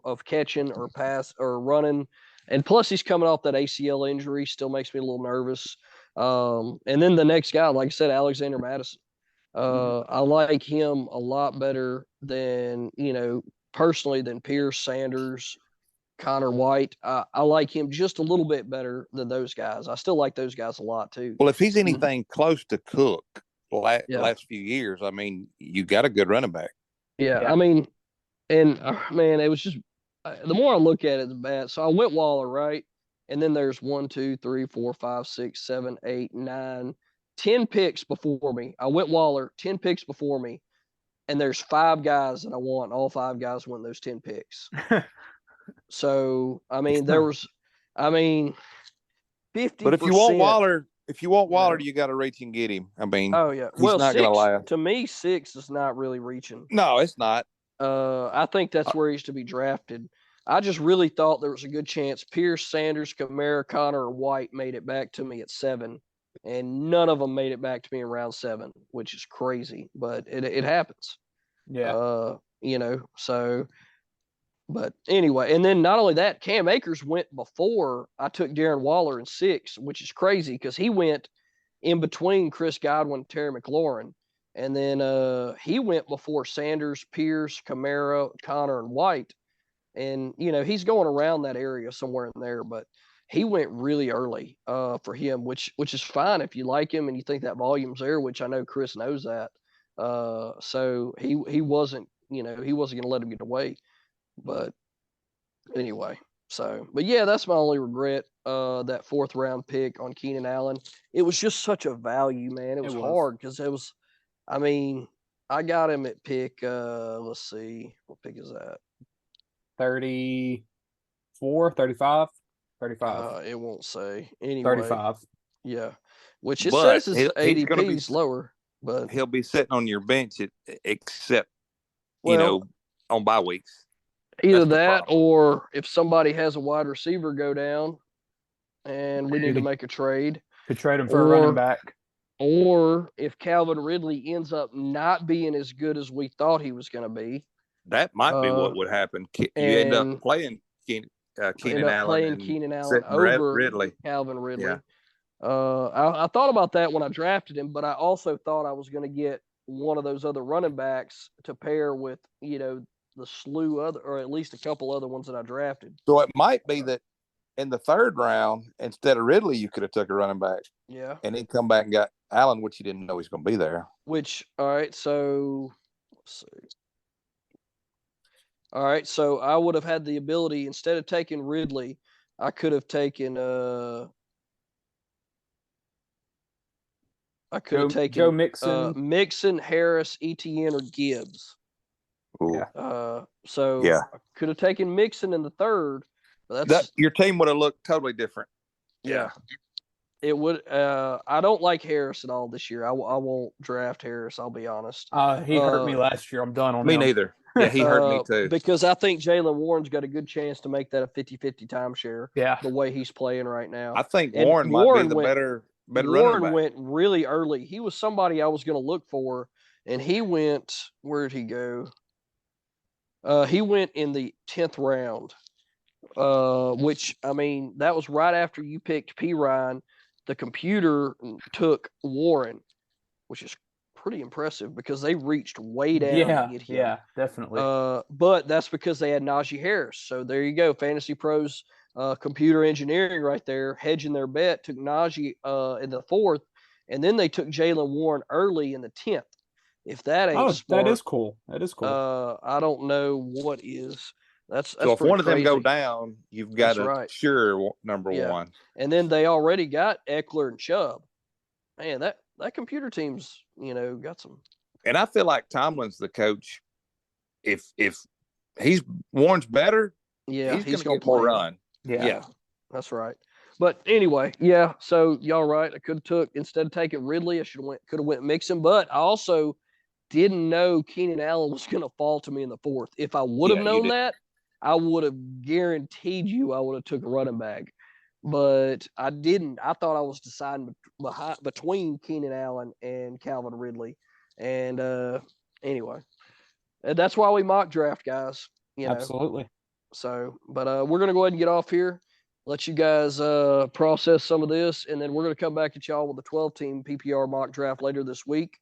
of catching or pass or running. And plus, he's coming off that ACL injury, still makes me a little nervous. And then the next guy, like I said, Alexander Madison. I like him a lot better than personally than Pierce, Sanders, Connor White. I like him just a little bit better than those guys. I still like those guys a lot too. Well, if he's anything close to Cook last few years, I mean, you got a good running back. Yeah. I mean, and man, it was just the more I look at it, the bad. So I went Waller, right? And then there's 1, 2, 3, 4, 5, 6, 7, 8, 9, 10 picks before me. I went Waller, 10 picks before me. And there's 5 guys that I want. All 5 guys won those 10 picks. So, I mean, 50%. But if you want Waller, you got to reach and get him. I mean, he's not going to last. To me, 6 is not really reaching. No, it's not. I think that's where he's to be drafted. I just really thought there was a good chance Pierce, Sanders, Kamara, Connor, or White made it back to me at 7, and none of them made it back to me in round 7, which is crazy, but it happens. Yeah. So, but anyway, and then not only that, Cam Akers went before I took Darren Waller in 6, which is crazy because he went in between Chris Godwin, Terry McLaurin. And then he went before Sanders, Pierce, Kamara, Connor, and White. And, he's going around that area somewhere in there, but he went really early for him, which is fine if you like him and you think that volume's there, which I know Chris knows that. So he wasn't, he wasn't going to let him get away. But anyway, but yeah, that's my only regret. That 4th round pick on Keenan Allen. It was just such a value, man. It was hard because I got him at pick, let's see, what pick is that? 34, 35, 35. It won't say. Anyway. 35. Yeah. Which it says his ADP is lower, but he'll be sitting on your bench except, on bye weeks. Either that or if somebody has a wide receiver go down and we need to make a trade. Could trade him for a running back. Or if Calvin Ridley ends up not being as good as we thought he was going to be. That might be what would happen. You end up playing Keenan Allen over Ridley. Calvin Ridley. Yeah. I thought about that when I drafted him, but I also thought I was going to get one of those other running backs to pair with, the slew other, or at least a couple other ones that I drafted. So it might be that in the 3rd round, instead of Ridley, you could have took a running back. Yeah. And then come back and got Allen, which you didn't know he was going to be there. All right, so let's see. All right, so I would have had the ability, instead of taking Ridley, I could have taken Joe Mixon, Mixon, Harris, Etienne, or Gibbs. Ooh. I could have taken Mixon in the 3rd, but your team would have looked totally different. Yeah. It would. I don't like Harris at all this year. I won't draft Harris. I'll be honest. He hurt me last year. I'm done on him. Me neither. Yeah, he hurt me too. Because I think Jaylen Warren's got a good chance to make that a 50-50 timeshare. Yeah. The way he's playing right now. I think Warren might be the better running back. Went really early. He was somebody I was going to look for, and he went. Where did he go? He went in the 10th round, which that was right after you picked P. Ryan. The computer took Warren, which is pretty impressive because they reached way down to get him. Yeah, definitely. But that's because they had Najee Harris. So there you go. Fantasy Pros computer engineering right there, hedging their bet, took Najee in the 4th, and then they took Jaylen Warren early in the 10th. If that ain't smart, that is cool. That is cool. I don't know what is. That's so if one of them crazy. go down, you've got number 1. And then they already got Eckler and Chubb. Man, that computer team's got some. And I feel like Tomlin's the coach. If Warren's better, he's going to run. Yeah, that's right. But anyway, yeah. So y'all right. I could have took instead of taking Ridley, I could have went Mixon. But I also didn't know Keenan Allen was going to fall to me in the 4th. If I would have known that, I would have guaranteed you I would have took a running back. But I didn't. I thought I was deciding between Keenan Allen and Calvin Ridley. And Anyway, and that's why we mock draft, guys. You know? Absolutely. So, but we're gonna go ahead and get off here. Let you guys process some of this, and then we're gonna come back at y'all with the 12-team PPR mock draft later this week.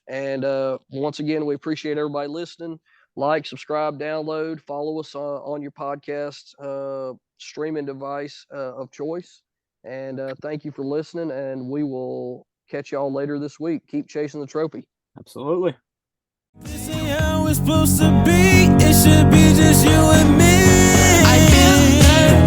And once again, we appreciate everybody listening. Like, subscribe, download, follow us on your podcast streaming device of choice. And thank you for listening, and we will catch y'all later this week. Keep chasing the trophy. Absolutely. This ain't how it's supposed to be. It should be just you and me. I feel hurt.